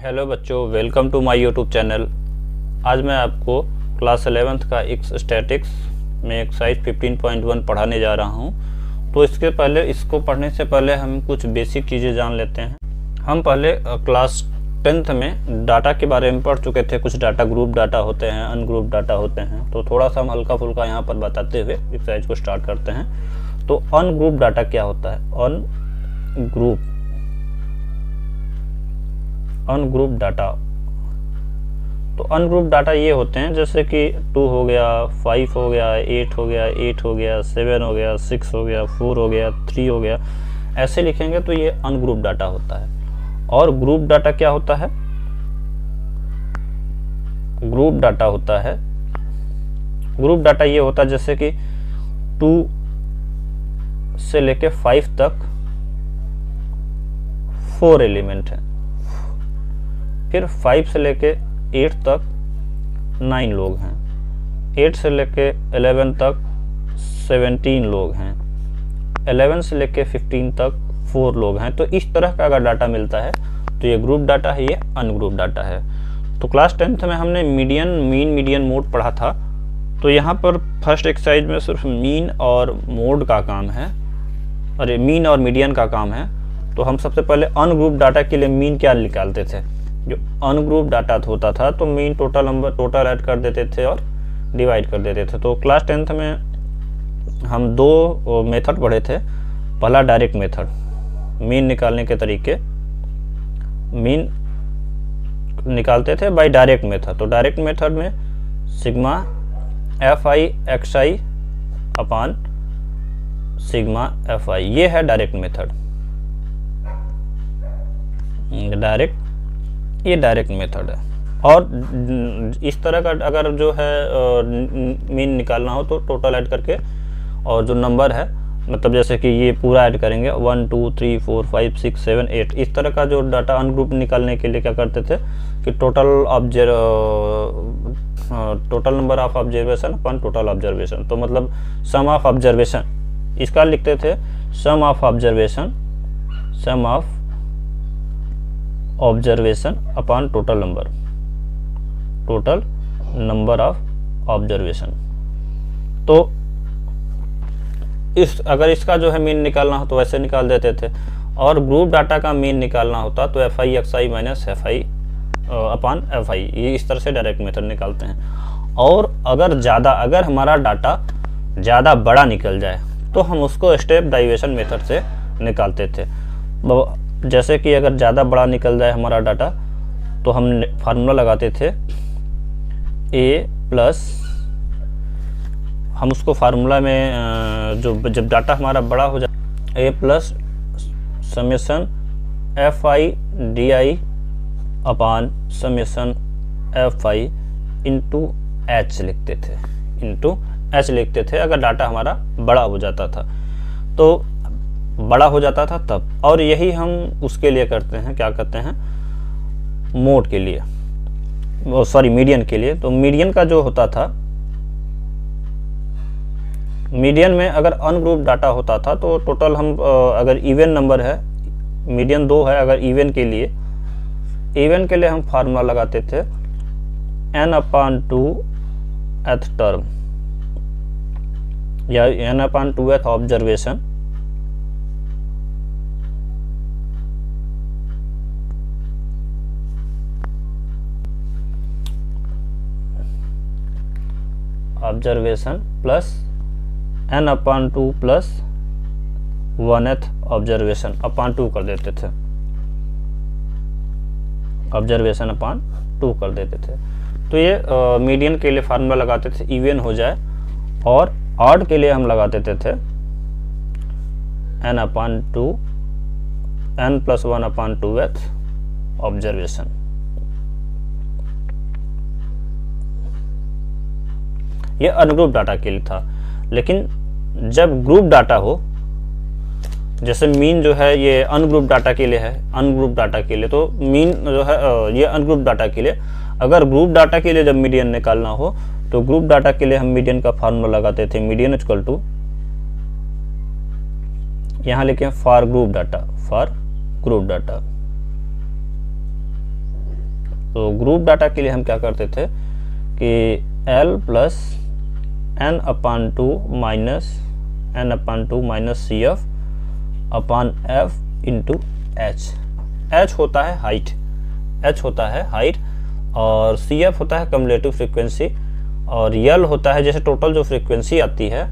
Hello बच्चों, welcome to my YouTube channel. आज मैं आपको क्लास 11th का स्टैटिक्स में एक्सरसाइज 15.1 पढ़ाने जा रहा हूं। तो इसको पढ़ने से पहले हम कुछ बेसिक चीज़ें जान लेते हैं। हम पहले क्लास 10th में डाटा के बारे में पढ़ चुके थे। कुछ डाटा ग्रुप डाटा होते हैं, अनग्रुप डाटा होते हैं। तो थोड़ा सा हम हल्का फुल्का यहाँ पर बताते हुए एक्सरसाइज को स्टार्ट करते हैं। तो अनग्रुप डाटा क्या होता है? अनग्रुप डाटा, तो अनग्रुप डाटा ये होते हैं जैसे कि 2 हो गया, 5 हो गया, 8 हो गया, 8 हो गया, 7 हो गया, 6 हो गया, 4 हो गया, 3 हो गया। ऐसे लिखेंगे तो ये अनग्रुप डाटा होता है। और ग्रुप डाटा क्या होता है? ग्रुप डाटा ये होता है जैसे कि 2 से लेके 5 तक 4 एलिमेंट हैं, फिर 5 से लेके 8 तक 9 लोग हैं, 8 से लेके 11 तक 17 लोग हैं, 11 से लेके 15 तक 4 लोग हैं। तो इस तरह का अगर डाटा मिलता है तो ये ग्रुप डाटा है, ये अनग्रुप डाटा है। तो क्लास 10th में हमने मीडियन मोड पढ़ा था। तो यहाँ पर फर्स्ट एक्सरसाइज में सिर्फ मीन और मोड का काम है, अरे मीन और मीडियन का काम है। तो हम सबसे पहले अनग्रुप डाटा के लिए मीन क्या निकालते थे? जो अनग्रुप डाटा होता था तो मीन टोटल ऐड कर देते थे और डिवाइड कर देते थे। तो क्लास 10th में हम 2 मेथड पढ़े थे। पहला डायरेक्ट मेथड, मीन निकालने के तरीके। मीन निकालते थे बाय डायरेक्ट मेथड। तो डायरेक्ट मेथड में सिग्मा fi xi अपान सिग्मा fi, ये है डायरेक्ट मेथड। ये डायरेक्ट मेथड है। और इस तरह का अगर जो है मीन निकालना हो तो टोटल ऐड करके, और जो नंबर है मतलब जैसे कि ये पूरा ऐड करेंगे 1 2 3 4 5 6 7 8। इस तरह का जो डाटा अनग्रुप निकालने के लिए क्या करते थे कि टोटल नंबर ऑफ ऑब्जर्वेशन अपन टोटल ऑब्जर्वेशन, तो मतलब सम ऑफ ऑब्जर्वेशन, इसका लिखते थे sum of observation upon total number of observation. तो अगर इसका जो है मीन निकालना हो तो वैसे निकाल देते थे। और ग्रुप डाटा का मीन निकालना होता तो fi xi minus fi upon fi, ये इस तरह से डायरेक्ट मेथड निकालते हैं। और अगर हमारा डाटा ज़्यादा बड़ा निकल जाए तो हम उसको स्टेप डाइविएशन मेथड से निकालते थे। जैसे कि अगर ज़्यादा बड़ा निकल जाए हमारा डाटा तो हम फार्मूला लगाते थे a प्लस, हम उसको फार्मूला में जब डाटा हमारा बड़ा हो जाए, a plus summation fi di upon summation fi into h लिखते थे अगर डाटा हमारा बड़ा हो जाता था। तो बड़ा हो जाता था तब। और यही हम उसके लिए करते हैं, क्या करते हैं, मोड के लिए, मीडियन के लिए। तो मीडियन का जो होता था, मीडियन में अगर अनग्रुप डाटा होता था तो टोटल हम अगर इवन नंबर है, मीडियन 2 है, अगर इवन के लिए हम फार्मूला लगाते थे n/2 th टर्म या n/2 th observation plus n/2 plus 1th observation upon 2 कर देते थे, ऑब्जर्वेशन अपान 2 कर देते थे। तो ये मीडियन के लिए फार्मूला लगाते थे इवन हो जाए। और ऑड के लिए हम लगा देते थे n/2 n plus 1/2th observation. ये अनग्रुप डाटा के लिए था। लेकिन जब ग्रुप डाटा हो, जैसे मीन जो है ये अनग्रुप डाटा के लिए है, तो मीन जो है ये अनग्रुप डाटा के लिए। अगर ग्रुप डाटा के लिए जब मीडियन निकालना हो तो ग्रुप डाटा के लिए हम मीडियन का फार्मूला लगाते थे, मीडियन इक्वल टू, यहाँ लिखे फॉर ग्रुप डाटा, तो ग्रुप डाटा के लिए हम क्या करते थे कि L plus n upon two minus n upon two minus CF अपान F इंटू H। H होता है हाइट, H होता है हाइट, और CF होता है कम्युलेटिव फ्रीक्वेंसी, और L होता है जैसे टोटल जो फ्रीक्वेंसी आती है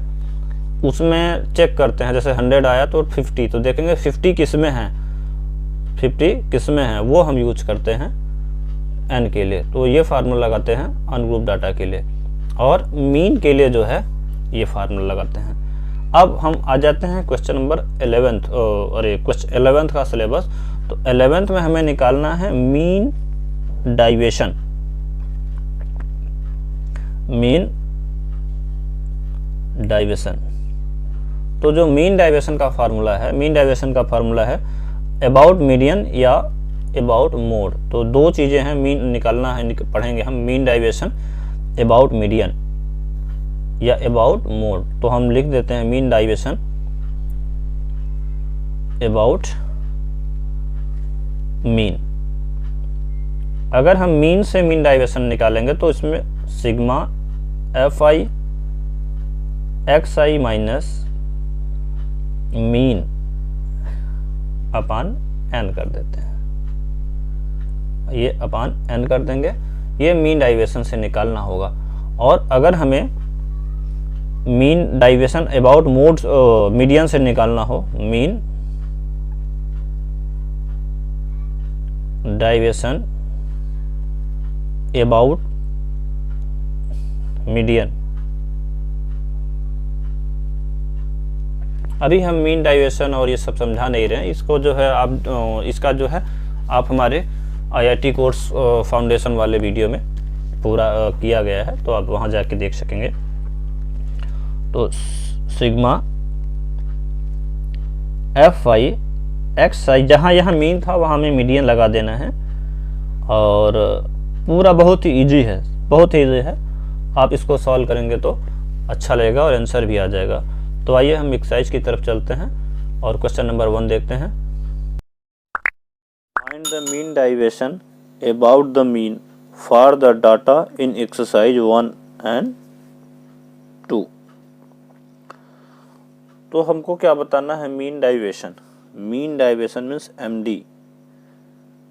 उसमें चेक करते हैं, जैसे 100 आया तो 50, तो देखेंगे 50 किस में है, 50 किस में है, वो हम यूज करते हैं n के लिए। तो ये फार्मूला लगाते हैं अनग्रुप डाटा के लिए, और मीन के लिए जो है ये फार्मूला लगाते हैं। अब हम आ जाते हैं क्वेश्चन नंबर 11th, अरे क्वेश्चन 11th का सिलेबस। तो 11th में हमें निकालना है मीन डाइवेशन। मीन डाइवेशन, तो जो मीन डाइवेशन का फार्मूला है, मीन डाइवेशन का फार्मूला है अबाउट मीडियन या अबाउट मोड। तो दो चीज़ें हैं, मीन निकालना है, पढ़ेंगे हम मीन डाइवेशन अबाउट मीडियन या अबाउट मोड। तो हम लिख देते हैं मीन डाइवेशन अबाउट मीन। अगर हम मीन से मीन डाइवेशन निकालेंगे तो इसमें sigma fi xi minus mean upon n कर देते हैं, ये अपान n कर देंगे, ये मीन डाइवेशन से निकालना होगा। और अगर हमें mean deviation about mode median से निकालना हो, मीन डाइवेशन अबाउट मीडियन, अभी हम मीन डाइवेशन और ये सब समझा नहीं रहे हैं, इसको जो है आप इसका जो है आप हमारे IIT कोर्स फाउंडेशन वाले वीडियो में पूरा किया गया है, तो आप वहाँ जाके देख सकेंगे। तो सिग्मा fi xi, जहाँ यहाँ मीन था वहाँ हमें मीडियन लगा देना है, और पूरा बहुत ही इजी है, बहुत ही इजी है। आप इसको सॉल्व करेंगे तो अच्छा लगेगा और आंसर भी आ जाएगा। तो आइए हम एक्सरसाइज की तरफ चलते हैं और क्वेश्चन नंबर 1 देखते हैं। Find the mean deviation about the mean for the data in exercise 1 and 2। तो हमको क्या बताना है, mean deviation. Mean deviation means MD।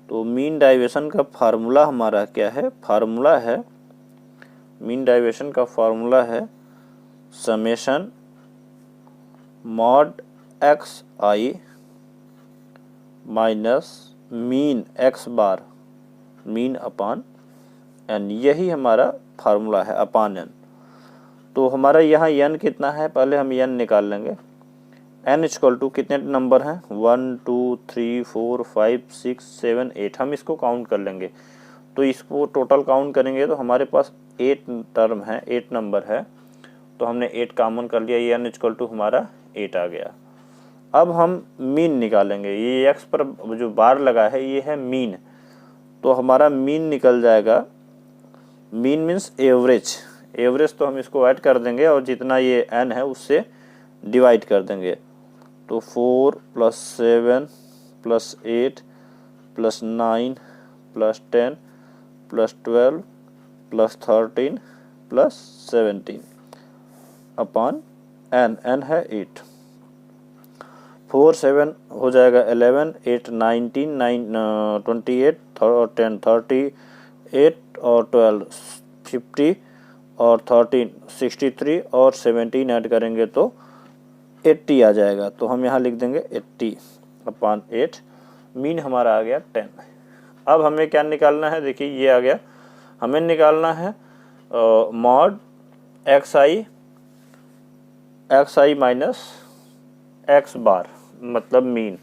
तो मीन डाइवेशन का फार्मूला हमारा क्या है, फार्मूला है मीन डाइवेशन का फार्मूला है summation mod xi minus mean x बार मीन अपान n, यही हमारा फार्मूला है, अपान n। तो हमारा यहाँ n कितना है, पहले हम n निकाल लेंगे। n इक्वल टू कितने नंबर हैं, 1 2 3 4 5 6 7 8, हम इसको काउंट कर लेंगे। तो इसको टोटल काउंट करेंगे तो हमारे पास 8 टर्म है, 8 नंबर है, तो हमने 8 कॉमन कर लिया, ये n इक्वल टू हमारा 8 आ गया। अब हम मीन निकालेंगे, ये x पर जो बार लगा है ये है मीन, तो हमारा मीन निकल जाएगा, मीन मीन्स एवरेज, एवरेज तो हम इसको ऐड कर देंगे और जितना ये n है उससे डिवाइड कर देंगे। तो 4 + 7 + 8 + 9 + 10 + 12 + 13 + 17 अपान n, n है 8। 4 7 हो जाएगा 11, 8 19, 9 28, 10 38 और 12 50 और 13 63 और 17 ऐड करेंगे तो 80 आ जाएगा। तो हम यहाँ लिख देंगे 80 अपान 8, मीन हमारा आ गया 10। अब हमें क्या निकालना है, देखिए ये आ गया, हमें निकालना है मॉड xi माइनस x बार मतलब मीन।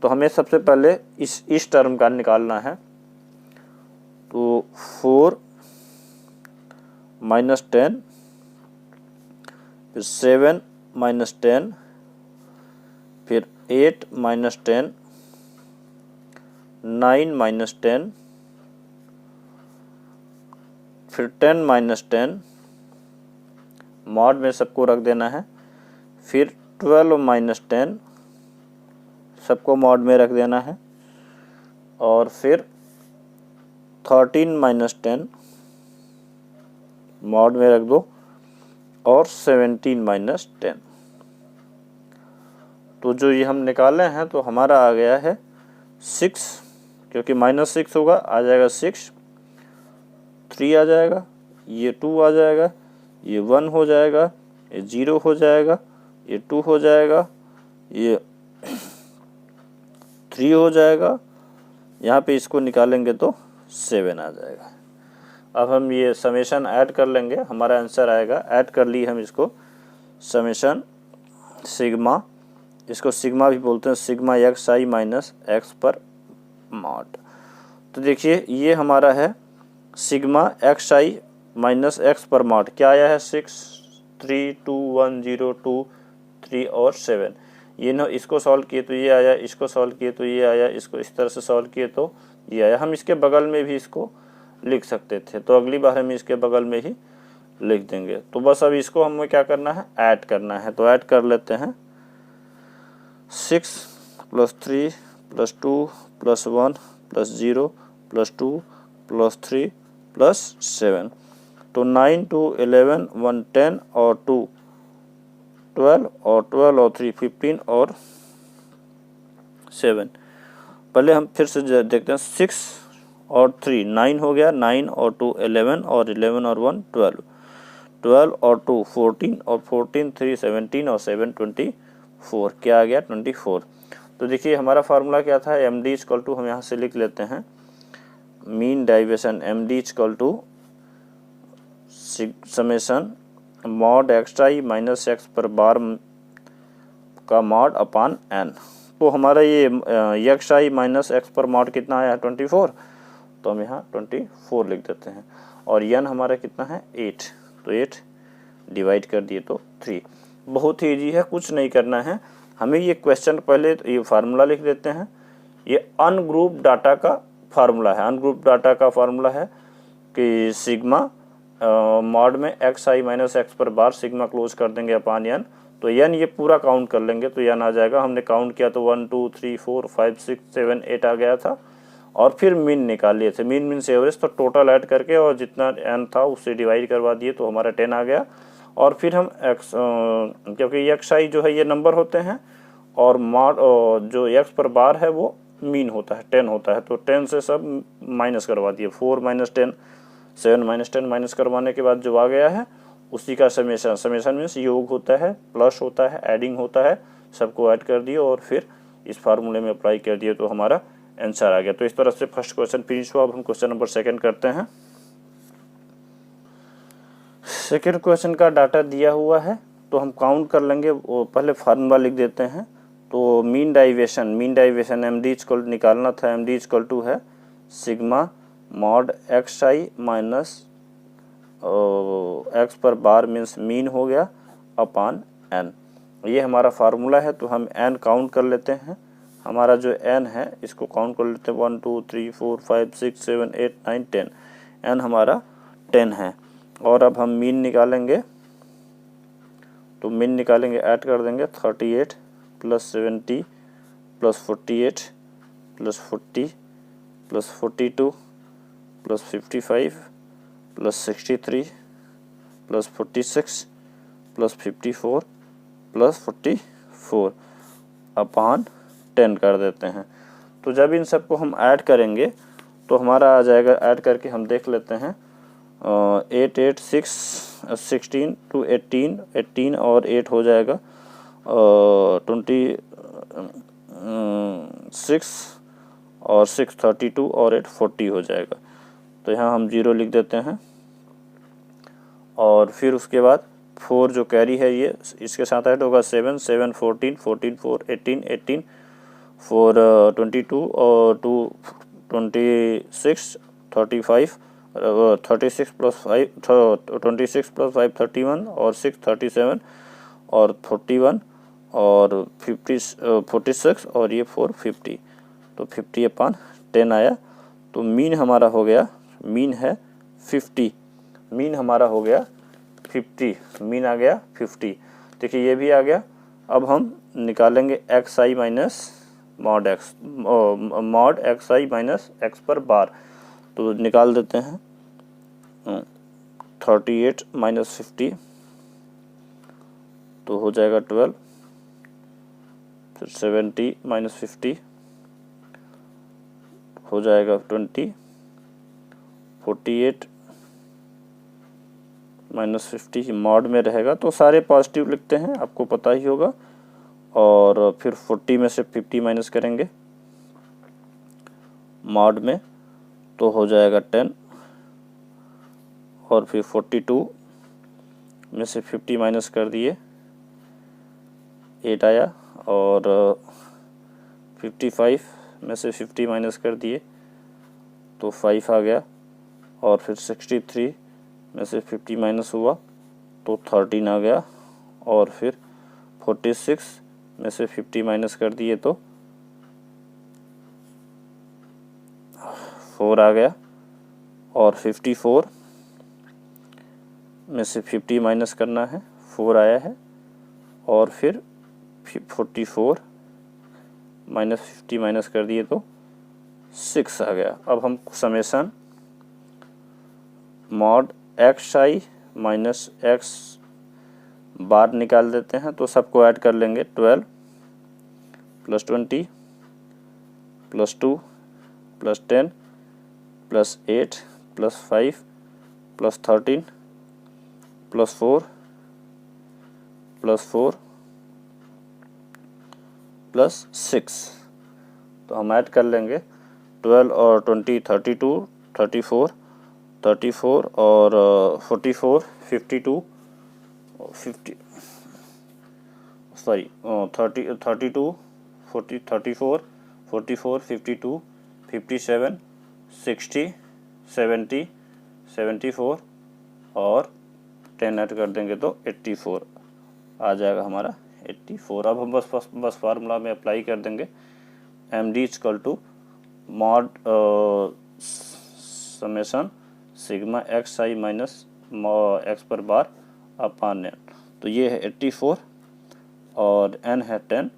तो हमें सबसे पहले इस टर्म का निकालना है। तो 4 - 10, फिर 7 - 10, फिर 8 - 10, 9 - 10, फिर 10 - 10, मॉड में सबको रख देना है, फिर 12 - 10 सबको मॉड में रख देना है, और फिर 13 माइनस 10 मॉड में रख दो और 17 माइनस 10। तो जो ये हम निकाले हैं तो हमारा आ गया है 6, क्योंकि -6 होगा, आ जाएगा 6, 3 आ जाएगा, ये 2 आ जाएगा, ये 1 हो जाएगा, ये 0 हो जाएगा, ये 2 हो जाएगा, ये 3 हो जाएगा, यहाँ पे इसको निकालेंगे तो 7 आ जाएगा। अब हम ये समेशन ऐड कर लेंगे, हमारा आंसर आएगा, ऐड कर ली हम इसको, समेशन सिग्मा, इसको सिग्मा भी बोलते हैं, सिग्मा एक्स आई माइनस एक्स पर मॉड। तो देखिए ये हमारा है सिग्मा एक्स आई माइनस एक्स पर मॉड, क्या आया है 6, 3, 2, 1, 0, 2, 3 और 7। ये ना इसको सॉल्व किए तो ये आया, इसको सॉल्व किए तो ये आया, इसको इस तरह से सॉल्व किए तो ये आया। हम इसके बगल में भी इसको लिख सकते थे, तो अगली बार हम इसके बगल में ही लिख देंगे। तो बस अब इसको हमें क्या करना है, ऐड करना है, तो ऐड कर लेते हैं। 6 + 3 + 2 + 1 + 0 + 2 + 3 + 7, तो 9, 2, 11, 1, 10 और 2, 12 और 12 और 3, 15 और 7। पहले हम फिर से देखते हैं, 6 और 3 9 हो गया, 9 और 2 11 और 11 और 1 12, 12 और 2 14 और 14 3 17 और 7 24, क्या आ गया 24। तो देखिए हमारा फार्मूला क्या था, MD = हम यहाँ से लिख लेते हैं, mean deviation, MD = summation mod x आई माइनस एक्स पर बार का मॉड अपान n। तो हमारा ये एक्स आई माइनस एक्स पर मॉड कितना आया है 24, तो हम यहाँ 24 लिख देते हैं, और n हमारा कितना है 8, तो 8 डिवाइड कर दिए तो 3। बहुत ही ईजी है, कुछ नहीं करना है हमें। ये क्वेश्चन पहले ये फार्मूला लिख देते हैं, ये अनग्रुप डाटा का फार्मूला है। अनग्रुप डाटा का फार्मूला है कि सिग्मा मॉड में एक्स आई माइनस एक्स पर बार सिग्मा क्लोज कर देंगे अपान n, तो n ये पूरा काउंट कर लेंगे तो n आ जाएगा। हमने काउंट किया तो 1 2 3 4 5 6 7 8 आ गया था, और फिर मीन निकाल लिए थे, मीन से एवरेज, तो टोटल ऐड करके और जितना n था उससे डिवाइड करवा दिए तो हमारा 10 आ गया। और फिर हम x, क्योंकि एक्स आई जो है ये नंबर होते हैं और मॉड जो x पर बार है वो मीन होता है 10 होता है, तो 10 से सब माइनस करवा दिए, 4 - 10 7 - 10 माइनस करवाने के बाद जो आ गया है उसी का समेशन, समेशन मीन्स योग होता है, प्लस होता है, एडिंग होता है, सबको ऐड कर दिए और फिर इस फार्मूले में अप्लाई कर दिए तो हमारा आंसर आ गया। तो इस तरह से फर्स्ट क्वेश्चन फिनिश हुआ। अब हम क्वेश्चन नंबर 2 करते हैं। सेकेंड क्वेश्चन का डाटा दिया हुआ है तो हम काउंट कर लेंगे, वो पहले फार्मूला लिख देते हैं। तो मीन डेविएशन MD = निकालना था, MD = है सिग्मा मॉड एक्स आई माइनस एक्स पर बार मीन्स मीन हो गया अपान n, ये हमारा फार्मूला है। तो हम n काउंट कर लेते हैं, हमारा जो n है इसको काउंट कर लेते हैं, 1 2 3 4 5 6 7 8 9 10, n हमारा 10 है। और अब हम मीन निकालेंगे, तो मीन निकालेंगे, ऐड कर देंगे 38 + 70 + 48 + 40 + 42 + 55 + 63 + 46 + 54 + 44 अपान 10 कर देते हैं। तो जब इन सबको हम ऐड करेंगे तो हमारा आ जाएगा, ऐड करके हम देख लेते हैं, 8 8 6 16 to 18 18 और 8 हो जाएगा 26 और 6 32 और 8 40 हो जाएगा। तो यहाँ हम 0 लिख देते हैं, और फिर उसके बाद 4 जो कैरी है ये इसके साथ ऐड होगा, 7 7 14 14 4 18 18 4 22 और 2 26 35 36 + 5 26 + 5 31 और 6 37 और 41 और 46 और ये 4 50, तो 50/10 आया। तो मीन हमारा हो गया, मीन है 50, मीन हमारा हो गया 50, मीन आ गया 50। देखिए ये भी आ गया। अब हम निकालेंगे एक्स आई माइनस मॉड एक्स आई माइनस एक्स पर बार। तो निकाल देते हैं। 38 माइनस 50 तो हो जाएगा 12, फिर 70 माइनस 50 हो जाएगा 20, 48 माइनस 50 मॉड में रहेगा तो सारे पॉजिटिव लिखते हैं, आपको पता ही होगा। और फिर 40 में से 50 माइनस करेंगे मॉड में तो हो जाएगा 10, और फिर 42 में से 50 माइनस कर दिए 8 आया, और 55 में से 50 माइनस कर दिए तो 5 आ गया, और फिर 63 में से 50 माइनस हुआ तो 13 आ गया, और फिर 46 में से 50 माइनस कर दिए तो 4 आ गया, और 54 में से 50 माइनस करना है 4 आया है, और फिर 44 माइनस 50 माइनस कर दिए तो 6 आ गया। अब हम समेशन मॉड एक्स आई माइनस एक्स बार निकाल देते हैं, तो सबको ऐड कर लेंगे। 12 plus 20 plus 2 plus 10 plus 8 plus 5 plus 13 plus 4 plus 4 plus 6, तो हम ऐड कर लेंगे 12 और 20 32 34 34 और 44 52 50 सॉरी 30 32 40 34 44 52 57 60 70 74 और 10 ऐड कर देंगे तो 84 आ जाएगा हमारा 84। अब हम बस फार्मूला में अप्लाई कर देंगे। M D equal to mod summation sigma X I minus x पर बार अपान एन, तो ये है 84 और एन है 10,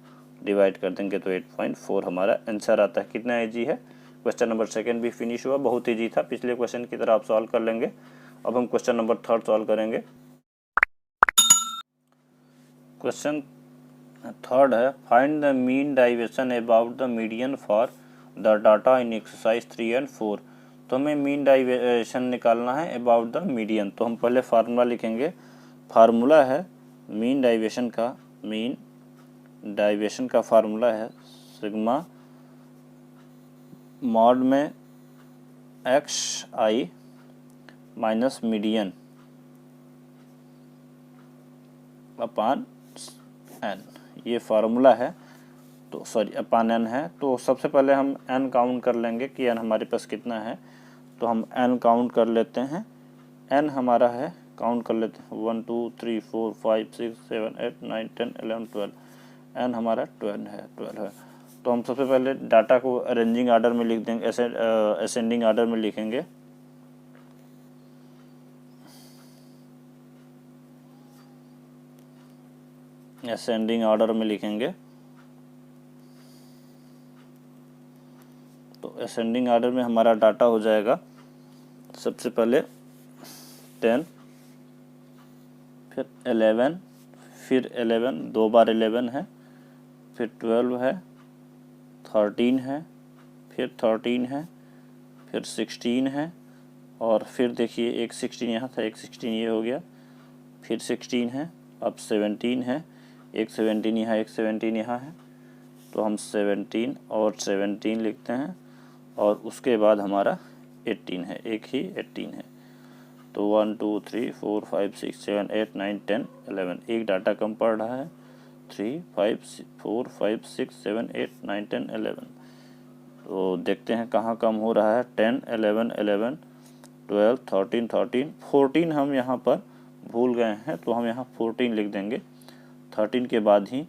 डिवाइड कर देंगे तो 8.4 हमारा आंसर आता है। कितना ईजी है। क्वेश्चन नंबर 2 भी फिनिश हुआ, बहुत ईजी था, पिछले क्वेश्चन की तरह आप सॉल्व कर लेंगे। अब हम क्वेश्चन नंबर 3 सॉल्व करेंगे। क्वेश्चन 3 है, find the mean deviation about the median for the data in exercise 3 and 4। तो हमें मीन डाइवेशन निकालना है अबाउट द मीडियन, तो हम पहले फार्मूला लिखेंगे। फार्मूला है मीन डाइवेशन का फार्मूला है सिग्मा मॉड में एक्स आई माइनस मीडियन अपान एन, ये फार्मूला है। तो सॉरी अपान एन है, तो सबसे पहले हम एन काउंट कर लेंगे कि एन हमारे पास कितना है। तो हम एन काउंट कर लेते हैं। एन हमारा है, काउंट कर लेते हैं 1 2 3 4 5 6 7 8 9 10 11 12। एन हमारा 12 है। तो हम सबसे पहले डाटा को अरेंजिंग आर्डर में लिख देंगे, असेंडिंग आर्डर में लिखेंगे। असेंडिंग ऑर्डर में लिखेंगे, तो असेंडिंग ऑर्डर में हमारा डाटा हो जाएगा सबसे पहले 10, फिर 11, फिर 11 दो बार 11 है, फिर 12 है, 13 है, फिर 13 है, फिर 16 है, और फिर देखिए एक 16 यहाँ था, एक 16 ये हो गया, फिर 16 है, अब 17 है, एक 17 यहाँ, एक 17 यहाँ है, तो हम 17 और 17 लिखते हैं, और उसके बाद हमारा 18 है, एक ही 18 है। तो 1 2 3 4 5 6 7 8 9 10 11, एक डाटा कम पड़ रहा है, 3 5 4 5 6 7 8 9 10 11। तो देखते हैं कहाँ कम हो रहा है। 10 11 11 12 13 13 14 हम यहाँ पर भूल गए हैं, तो हम यहाँ 14 लिख देंगे। 13 के बाद ही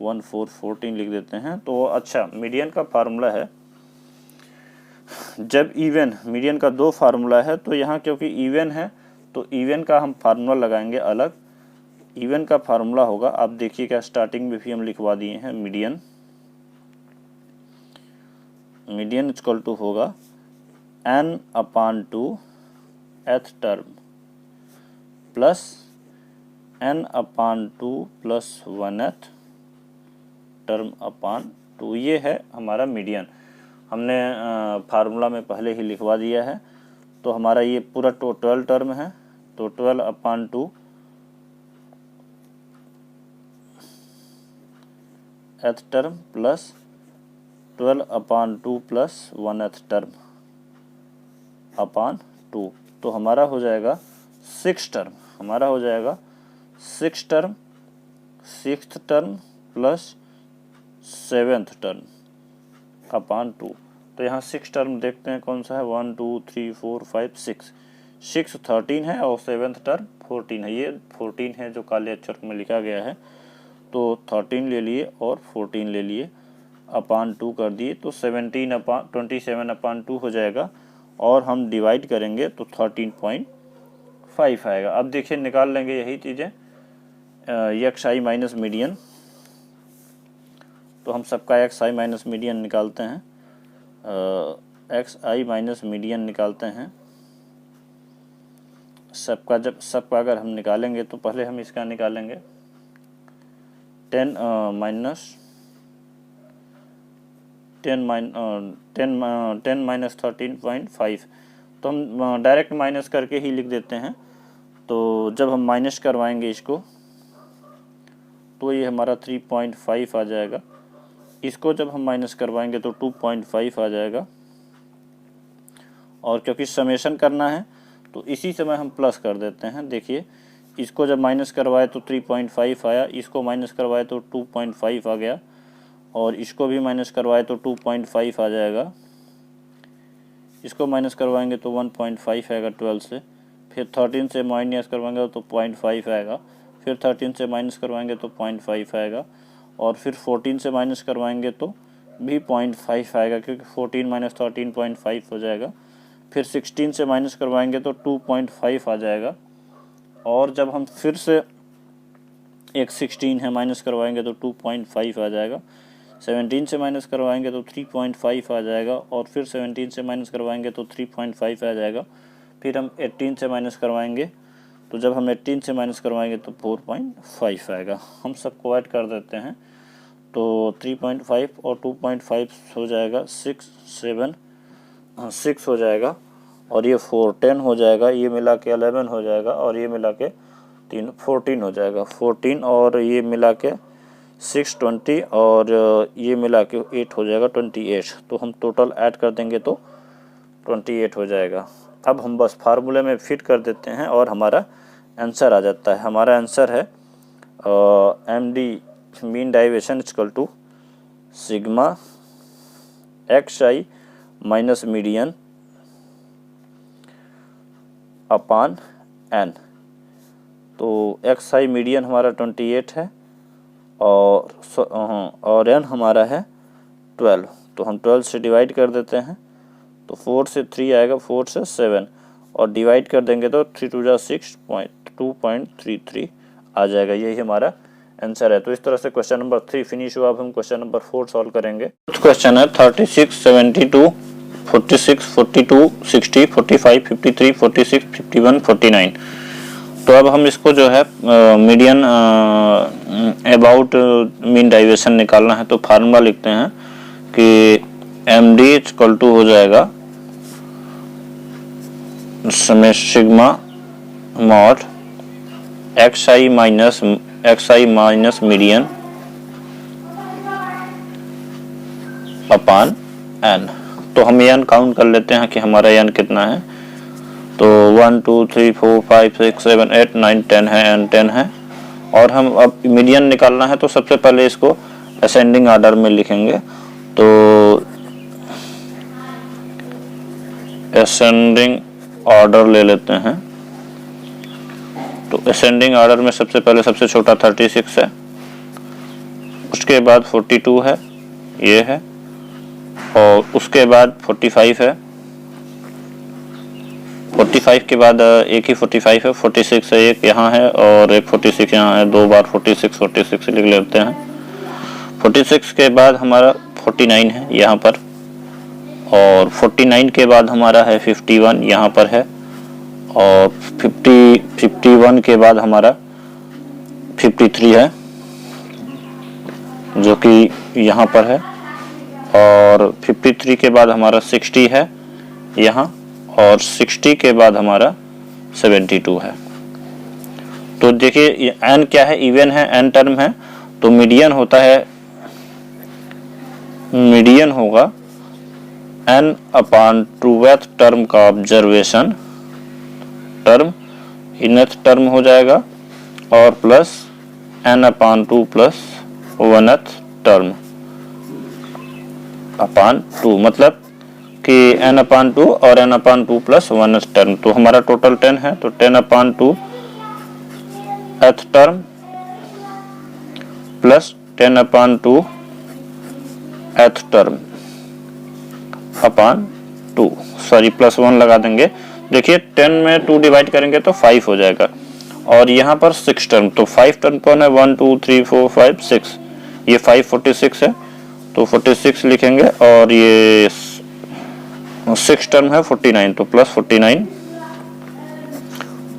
1 4 14 लिख देते हैं। तो अच्छा, मीडियन का फार्मूला है, जब इवन, मीडियन का दो फार्मूला है, तो यहाँ क्योंकि इवन है तो इवन का हम फार्मूला लगाएंगे अलग। इवन का फार्मूला होगा, आप देखिएगा स्टार्टिंग में भी हम लिखवा दिए हैं, मीडियन इक्वल टू होगा n/2 th term plus n/2 plus 1th term upon 2, ये है हमारा मीडियन। हमने फार्मूला में पहले ही लिखवा दिया है। तो हमारा ये पूरा 12 टर्म है, तो 12/2 th term plus 12/2 plus 1th term upon 2, तो हमारा हो जाएगा 6 टर्म, हमारा हो जाएगा 6 term, 6th term plus 7th term upon 2। तो यहाँ 6 टर्म देखते हैं कौन सा है, 1 2 3 4 5 6, 6 13 है और 7th टर्म 14 है। ये 14 है जो काले अक्षर में लिखा गया है, तो 13 ले लिए और 14 ले लिए, अपॉन 2 कर दिए, तो 27/2 हो जाएगा। और हम डिवाइड करेंगे तो 13.5 आएगा। अब देखिए निकाल लेंगे यही चीज़ें, एक्स आई माइनस मीडियन। तो हम सबका एक्स आई माइनस मीडियन निकालते हैं, एक्स आई माइनस मीडियन निकालते हैं सबका। जब सबका अगर हम निकालेंगे तो पहले हम इसका निकालेंगे 10 माइनस 13.5, तो हम डायरेक्ट माइनस करके ही लिख देते हैं। तो जब हम माइनस करवाएंगे इसको तो ये हमारा 3.5 आ जाएगा, इसको जब हम माइनस करवाएंगे तो 2.5 आ जाएगा। और क्योंकि समेशन करना है तो इसी समय हम प्लस कर देते हैं। देखिए इसको जब माइनस करवाए तो 3.5 आया, इसको माइनस करवाए तो 2.5 आ गया, और इसको भी माइनस करवाए तो 2.5 आ जाएगा। इसको माइनस करवाएंगे तो 1.5 आएगा 12 से, फिर 13 से माइनस करवाएंगे तो 0.5 आएगा, फिर 13 से माइनस करवाएंगे तो 0.5 आएगा, और फिर 14 से माइनस करवाएंगे तो भी 0.5 आएगा, क्योंकि 14 माइनस 13.5 हो जाएगा। फिर 16 से माइनस करवाएंगे तो 2.5 आ जाएगा, और जब हम फिर से एक 16 है माइनस करवाएंगे तो 2.5 आ जाएगा। 17 से माइनस करवाएंगे तो 3.5 आ जाएगा, और फिर 17 से माइनस करवाएंगे तो 3.5 आ जाएगा। फिर हम 18 से माइनस करवाएंगे, तो जब हम 18 से माइनस करवाएंगे तो 4.5 आएगा। हम सबको ऐड कर देते हैं, तो 3.5 और 2.5 हो जाएगा 6 हो जाएगा, और ये 4 10 हो जाएगा, ये मिला के 11 हो जाएगा, और ये मिला के 14 हो जाएगा। 14 और ये मिला के 6 20, और ये मिला के 8 हो जाएगा 28। तो हम टोटल ऐड कर देंगे तो 28 हो जाएगा। अब हम बस फार्मूले में फिट कर देते हैं और हमारा आंसर आ जाता है। हमारा आंसर है M D mean deviation equal to sigma X I minus median upon N. तो एक्स आई मीडियन हमारा 28 है, और एन हमारा है 12। तो हम 12 से डिवाइड कर देते हैं, तो 4 से 3 आएगा, 4 से 7, और डिवाइड कर देंगे तो 3 2 जा 6 2.33 आ जाएगा। यही हमारा आंसर है। तो इस तरह से क्वेश्चन नंबर 3 फिनिश हुआ। अब हम क्वेश्चन नंबर 4 सॉल्व करेंगे। क्वेश्चन है 36 72 46 42 60 45 53 46 51 49। तो अब हम इसको जो है मीडियन अबाउट मीन डाइवेशन निकालना है। तो फार्मूला लिखते हैं कि एम डी इक्वल टू हो जाएगा सिग्मा मॉड एक्स आई माइनस मीडियन अपान एन। तो हम एन काउंट कर लेते हैं कि हमारा एन कितना है। तो 1 2 3 4 5 6 7 8 9 10 है, एन 10 है। और हम अब मीडियन निकालना है, तो सबसे पहले इसको असेंडिंग ऑर्डर में लिखेंगे। तो असेंडिंग ऑर्डर ले लेते हैं। तो असेंडिंग ऑर्डर में सबसे पहले सबसे छोटा 36 है, उसके बाद 42 है, ये है, और उसके बाद 45 है, 45 के बाद एक ही 45 है, 46 है, एक यहाँ है और एक 46 यहाँ है, 2 बार 46 लिख लेते हैं। 46 के बाद हमारा 49 है यहाँ पर, और 49 के बाद हमारा है 51 यहाँ पर है, और 51 के बाद हमारा 53 है जो कि यहाँ पर है, और 53 के बाद हमारा 60 है यहाँ, और 60 के बाद हमारा 72 है। तो देखिए n क्या है, इवन है, n टर्म है, तो मीडियन होता है, मीडियन होगा n/2th टर्म का ऑब्जर्वेशन टर्म, nth टर्म हो जाएगा, और plus n/2 plus 1th term upon 2, मतलब कि n/2 और n/2 प्लस 1th टर्म। तो हमारा टोटल 10 है, तो 10/2 th term plus 10/2 th term upon 2, sorry plus 1 लगा देंगे। देखिए 10 में 2 डिवाइड करेंगे तो 5 हो जाएगा, और यहाँ पर 6 टर्म, तो 5 टर्म कौन है, 1 2 3 4 5 6, ये 5 46 है, तो 46 लिखेंगे, और ये 6 टर्म है 49, तो प्लस 49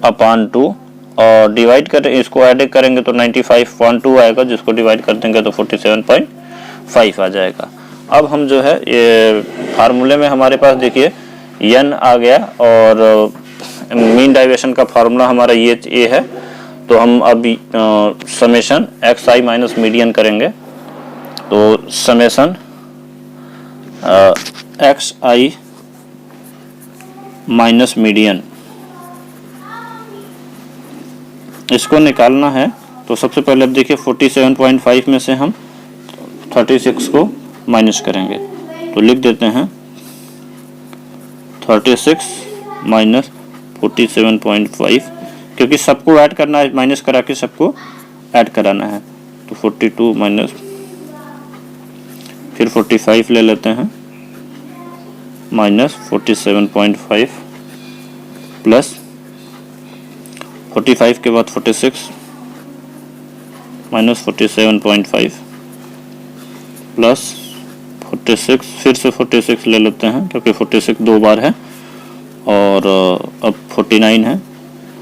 अपान 2, और डिवाइड करें, इसको ऐड करेंगे तो 95.2 आएगा, जिसको डिवाइड कर देंगे तो 47.5 आ जाएगा। अब हम जो है ये फार्मूले में हमारे पास देखिए n आ गया, और मीन डाइवर्शन का फार्मूला हमारा ये है, तो हम अभी समेशन xi माइनस मीडियन करेंगे, तो समेशन xi माइनस मीडियन इसको निकालना है। तो सबसे पहले अब देखिए 47.5 में से हम 36 को माइनस करेंगे, तो लिख देते हैं 36 माइनस 47.5, क्योंकि सबको ऐड करना है, माइनस करा के सबको ऐड कराना है, तो 42 माइनस फिर 45 ले लेते हैं, माइनस 47.5 प्लस 45 के बाद 46 माइनस 47.5 प्लस 46, फिर से 46 ले लेते हैं क्योंकि 46 दो बार है, और अब 49 है,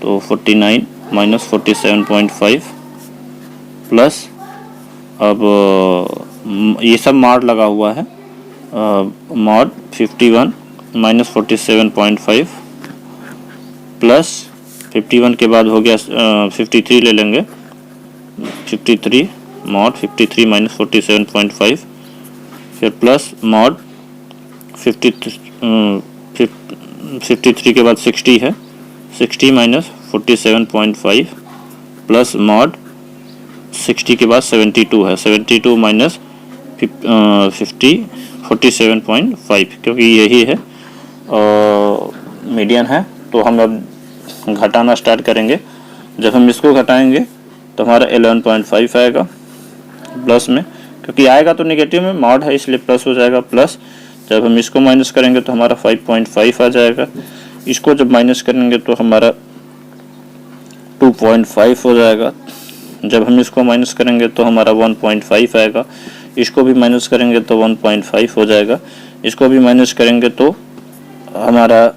तो 49 माइनस 47.5 प्लस, अब ये सब मॉड लगा हुआ है, मॉड 51 माइनस 47.5 प्लस 51 के बाद हो गया 53 ले लेंगे, 53 मॉड 53 माइनस 47.5, फिर प्लस मॉड 53 के बाद 60 है, 60 माइनस 47.5 प्लस मॉड 60 के बाद 72 है, 72 माइनस 47.5, क्योंकि यही है मीडियन है। तो हम अब घटाना स्टार्ट करेंगे। जब हम इसको घटाएंगे तो हमारा 11.5 आएगा प्लस में, क्योंकि आएगा तो नेगेटिव में, मॉड है इसलिए प्लस हो जाएगा, प्लस जब हम इसको माइनस करेंगे तो हमारा 5.5 आ जाएगा, इसको जब माइनस करेंगे तो हमारा 2.5 हो जाएगा, जब हम इसको माइनस करेंगे तो हमारा 1.5 आएगा, इसको भी माइनस करेंगे तो 1.5 हो जाएगा, इसको भी माइनस करेंगे तो हमारा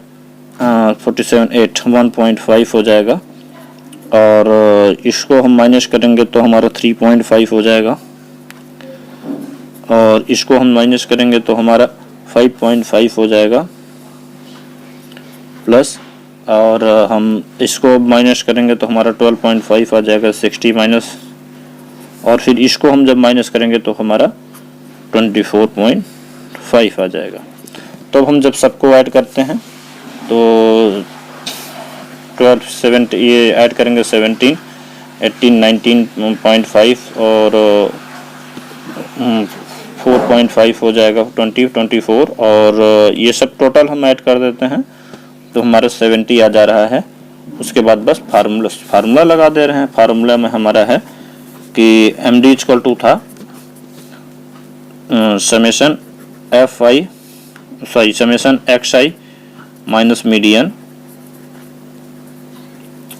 1.5 हो जाएगा, और इसको हम माइनस करेंगे तो हमारा 3.5 हो जाएगा, और इसको हम माइनस करेंगे तो हमारा 5.5 हो जाएगा प्लस, और हम इसको माइनस करेंगे तो हमारा 12.5 आ जाएगा 60 माइनस, और फिर इसको हम जब माइनस करेंगे तो हमारा 24.5 आ जाएगा। तो हम जब सबको ऐड करते हैं तो 12 7 ये ऐड करेंगे 17 18 19.5 और 4.5 हो जाएगा 20 24, और ये सब टोटल हम ऐड कर देते हैं तो हमारा 70 आ जा रहा है। उसके बाद बस फार्मूला लगा दे रहे हैं। फार्मूला में हमारा है कि MD इक्वल टू था समेशन XI माइनस मीडियन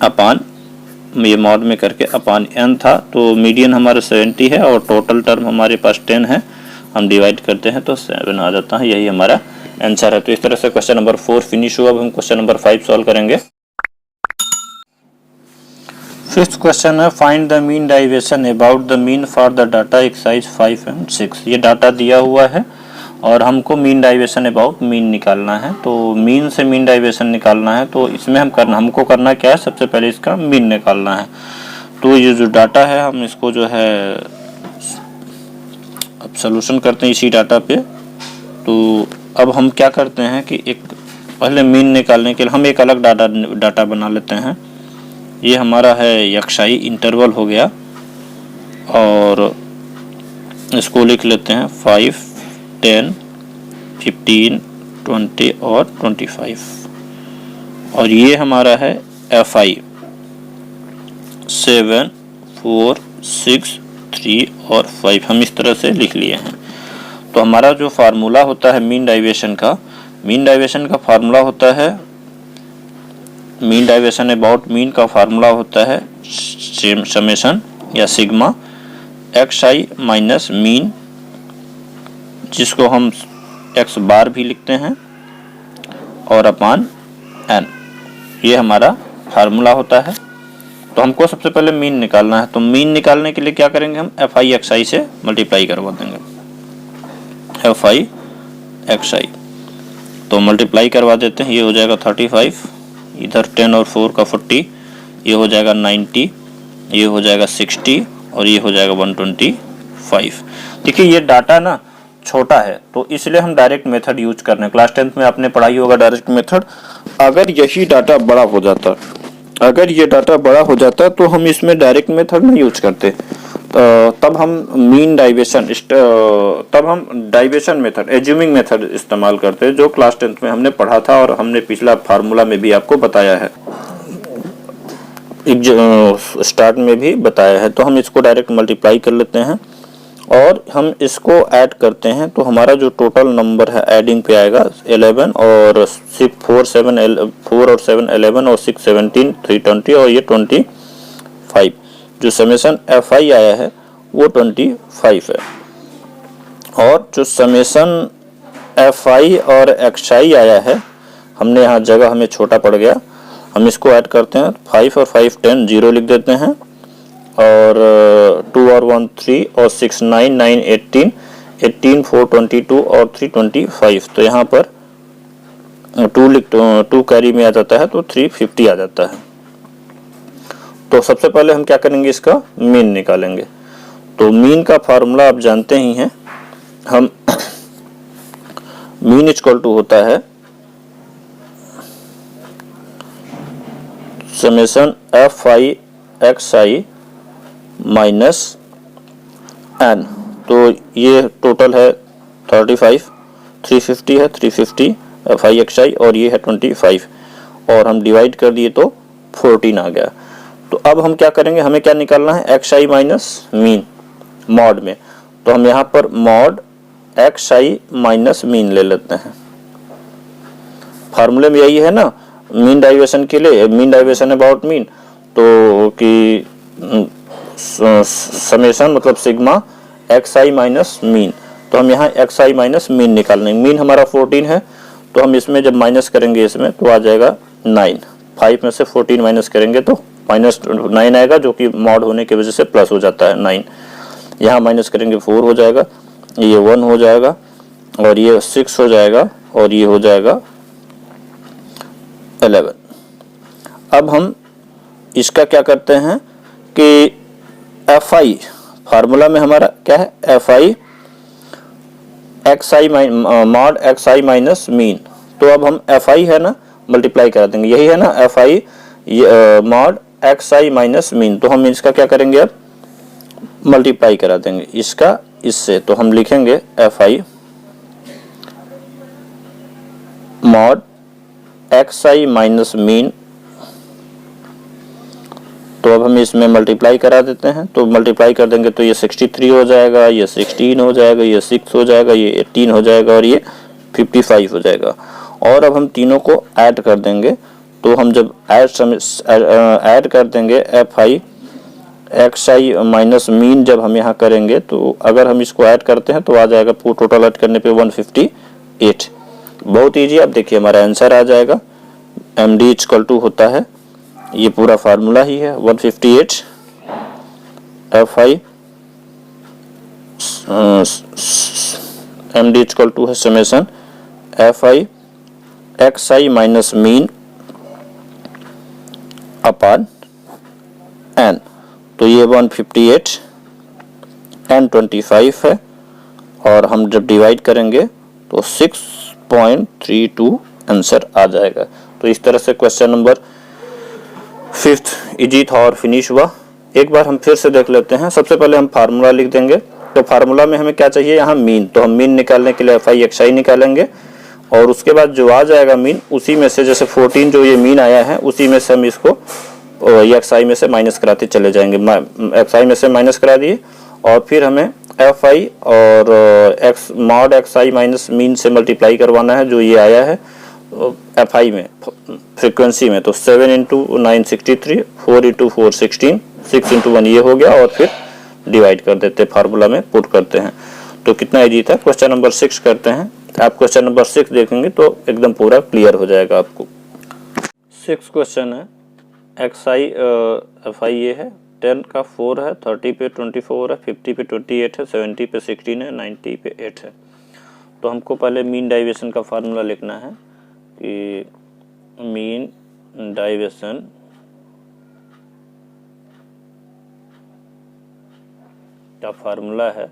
अपान, ये मॉड में करके अपान n था, तो मीडियन हमारा 70 है और टोटल टर्म हमारे पास 10 है, हम डिवाइड करते हैं तो 7 आ जाता है। यही हमारा आंसर है। तो इस तरह से क्वेश्चन नंबर 4 फिनिश हुआ। अब हम क्वेश्चन नंबर 5 सॉल्व करेंगे। फिफ्थ क्वेश्चन है find the mean deviation about the mean for the data exercise 5 and 6। ये डाटा दिया हुआ है और हमको मीन डेविएशन अबाउट मीन निकालना है। तो मीन से मीन डेविएशन निकालना है, तो इसमें हमको करना क्या है, सबसे पहले इसका मीन निकालना है। तो ये जो डाटा है हम इसको जो है अब सॉल्यूशन करते हैं इसी डाटा पे। तो अब हम क्या करते हैं कि एक पहले मीन निकालने के लिए हम एक अलग डाटा बना लेते हैं। ये हमारा है यक्षाई इंटरवल हो गया और इसको लिख लेते हैं 5, 10, 15, 20 और 25। और ये हमारा है FI 7, 4, 6, 3 और 5। हम इस तरह से लिख लिए हैं। तो हमारा जो फार्मूला होता है मीन डेविएशन का फार्मूला होता है, मीन डेविएशन अबाउट मीन का फार्मूला होता है समेशन या सिग्मा XI माइनस मीन, जिसको हम x बार भी लिखते हैं, और अपान n। ये हमारा फार्मूला होता है। तो हमको सबसे पहले मीन निकालना है। तो मीन निकालने के लिए क्या करेंगे, हम FI XI से मल्टीप्लाई करवा देंगे। FI XI तो मल्टीप्लाई करवा देते हैं। ये हो जाएगा 35, इधर 10 और 4 का 40, ये हो जाएगा 90, ये हो जाएगा 60 और ये हो जाएगा 125। देखिए ये डाटा ना छोटा है तो इसलिए हम डायरेक्ट मेथड यूज कर रहे हैं। क्लास 10th में आपने पढ़ाई होगा डायरेक्ट मेथड। अगर यही डाटा बड़ा हो जाता तो हम इसमें डायरेक्ट मेथड नहीं यूज करते। तब हम डाइवेशन मेथड, एज्यूमिंग मेथड इस्तेमाल करते हैं, जो क्लास 10th में हमने पढ़ा था और हमने पिछला फार्मूला में भी आपको बताया है, स्टार्ट में भी बताया है। तो हम इसको डायरेक्ट मल्टीप्लाई कर लेते हैं और हम इसको ऐड करते हैं। तो हमारा जो टोटल नंबर है एडिंग पे आएगा 11 और 4 और 7 11 और 6 17 3 20 और ये 25। जो समेशन FI आया है वो 25 है और जो समेशन FI और XI आया है, हमने यहाँ जगह हमें छोटा पड़ गया, हम इसको ऐड करते हैं। 5 और 5 10 0 लिख देते हैं और 2 और 1 3 और 6 9 9 18 18 4 22 और 3 25। तो यहाँ पर 2 कैरी में आ जाता है तो 350 आ जाता है। तो सबसे पहले हम क्या करेंगे, इसका मीन निकालेंगे। तो मीन का फार्मूला आप जानते ही हैं, हम मीन इक्वल टू होता है summation FI XI minus n। तो ये टोटल है 35, 350 है 350 FI XI और ये है 25 और हम डिवाइड कर दिए तो 14 आ गया। तो अब हम क्या करेंगे, हमें क्या निकालना है, XI माइनस मीन मॉड में। तो हम यहाँ पर मॉड XI माइनस मीन ले लेते हैं। फार्मूले में यही है ना मीन डेविएशन के लिए, मीन डेविएशन अबाउट मीन, तो कि समेशन मतलब सिग्मा XI माइनस मीन। तो हम यहाँ XI माइनस मीन निकालने, मीन हमारा 14 है तो हम इसमें जब माइनस करेंगे इसमें तो आ जाएगा 9। 5 में से 14 माइनस करेंगे तो -9 आएगा, जो कि मॉड होने की वजह से प्लस हो जाता है 9। यहाँ माइनस करेंगे 4 हो जाएगा, ये 1 हो जाएगा और ये 6 हो जाएगा और ये हो जाएगा 11। अब हम इसका क्या करते हैं कि FI फार्मूला में हमारा क्या है, FI XI mod XI minus mean. तो अब हम FI है ना मल्टीप्लाई करा देंगे, यही है ना FI mod XI minus mean. तो हम इसका क्या करेंगे, अब मल्टीप्लाई करा देंगे इसका इससे। तो हम लिखेंगे FI mod XI minus mean. तो अब हम इसमें मल्टीप्लाई करा देते हैं। तो मल्टीप्लाई कर देंगे तो ये 63 हो जाएगा, ये 16 हो जाएगा, ये 6 हो जाएगा, ये 18 हो जाएगा और ये 55 हो जाएगा। और अब हम तीनों को ऐड कर देंगे। तो हम जब ऐड कर देंगे FI XI माइनस मीन, जब हम यहाँ करेंगे तो अगर हम इसको ऐड करते हैं तो आ जाएगा टोटल ऐड करने पे 158। बहुत ईजी, आप देखिए हमारा आंसर आ जाएगा। एम डी इक्वल टू होता है, ये पूरा फार्मूला ही है, 158 f i M D equal to है समेसन एफ आई एक्स आई माइनस मीन अपान एन। तो ये 158 एन 25 है, और हम जब डिवाइड करेंगे तो 6.32 आंसर आ जाएगा। तो इस तरह से क्वेश्चन नंबर 5 इजी था और फिनिश हुआ। एक बार हम फिर से देख लेते हैं। सबसे पहले हम फार्मूला लिख देंगे। तो फार्मूला में हमें क्या चाहिए, यहाँ मीन, तो हम मीन निकालने के लिए एफ आई एक्स आई निकालेंगे, और उसके बाद जो आ जाएगा मीन, उसी में से जैसे 14 जो ये मीन आया है, उसी में से हम इसको एक्स आई में से माइनस कराते चले जाएंगे। एक्स आई में से माइनस करा दिए, और फिर हमें एफ आई और एक्स मॉड एक्स आई माइनस मीन से मल्टीप्लाई करवाना है, जो ये आया है एफ आई में फ्रीक्वेंसी में। तो 7 इंटू 963, 4 इंटू 4 16, 6 इंटू 1 ये हो गया, और फिर डिवाइड कर देते, फार्मूला में पुट करते हैं। तो कितना इजी था। क्वेश्चन नंबर 6 करते हैं। आप क्वेश्चन नंबर 6 देखेंगे तो एकदम पूरा क्लियर हो जाएगा आपको। 6 क्वेश्चन है। एक्स आई एफ आई ये है, 10 का 4 है, 30 पे 24 है, 50 पे 28 है, 70 पे 16 है, 90 पे 8 है। तो हमको पहले मीन डाइवेशन का फार्मूला लिखना है कि मीन डाइवेशन का फार्मूला है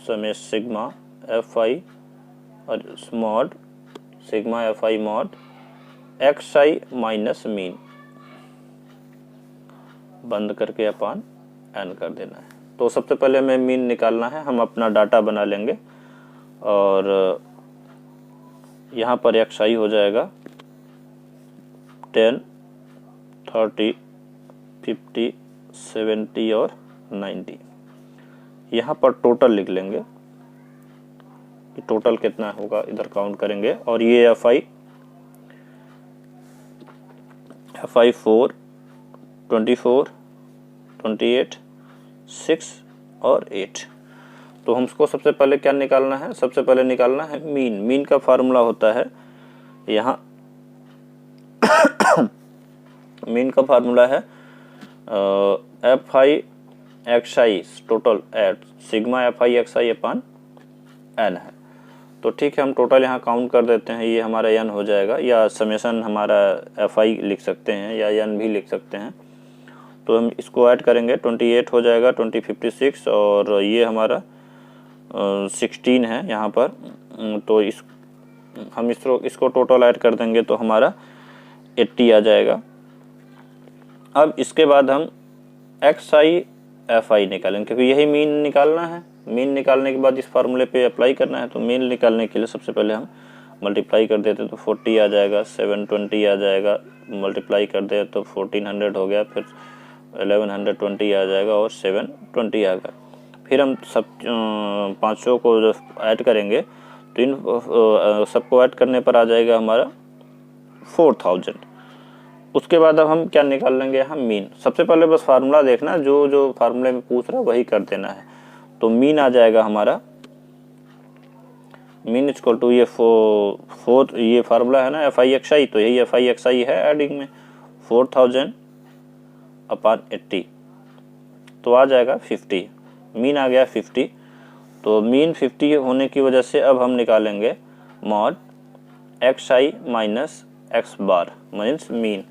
समय सिग्मा एफ आई और mod sigma F I mod x I minus mean, बंद करके अपान एन कर देना है। तो सबसे पहले हमें मीन निकालना है। हम अपना डाटा बना लेंगे, और यहाँ पर एक्स आई हो जाएगा 10, 30, 50, 70 और 90। यहाँ पर टोटल लिख लेंगे कि टोटल कितना होगा, इधर काउंट करेंगे। और ये एफ आई 4, 24, 28, 6 और 8। तो हमको सबसे पहले क्या निकालना है, सबसे पहले निकालना है मीन। मीन का फार्मूला होता है यहाँ मीन का फार्मूला है F I x I total at sigma F I x I upon N है। तो ठीक है, हम टोटल यहाँ काउंट कर देते हैं। ये हमारा एन हो जाएगा, या समेसन हमारा एफ आई लिख सकते हैं, या एन भी लिख सकते हैं। तो हम इसको ऐड करेंगे, 28 हो जाएगा, 20, 56, और ये हमारा 16 है यहाँ पर। तो हम इसको टोटल ऐड कर देंगे तो हमारा 80 आ जाएगा। अब इसके बाद हम एक्स आई एफ आई निकालेंगे, क्योंकि यही मीन निकालना है। मीन निकालने के बाद इस फार्मूले पे अप्लाई करना है। तो मीन निकालने के लिए सबसे पहले हम मल्टीप्लाई कर देते तो 40 आ जाएगा, 720 आ जाएगा, मल्टीप्लाई कर दे तो 1400 हो गया, फिर 1120 आ जाएगा, और 720 आ गया। फिर हम सब पाँचों को जो ऐड करेंगे तो इन सबको ऐड करने पर आ जाएगा हमारा 4000। उसके बाद अब हम क्या निकाल लेंगे, यहाँ मीन। सबसे पहले बस फार्मूला देखना, जो फार्मूले में पूछ रहा है वही कर देना है। तो मीन आ जाएगा हमारा, मीन इक्वल टू ये 4 ये फार्मूला है ना एफ आई एक्स आई, तो यही एफ आई एक्स आई है एडिंग में 4000 अपान 80, तो आ जाएगा 50। मीन आ गया 50। तो मीन 50 होने की वजह से अब हम निकालेंगे मॉड एक्स आई minus x bar means mean.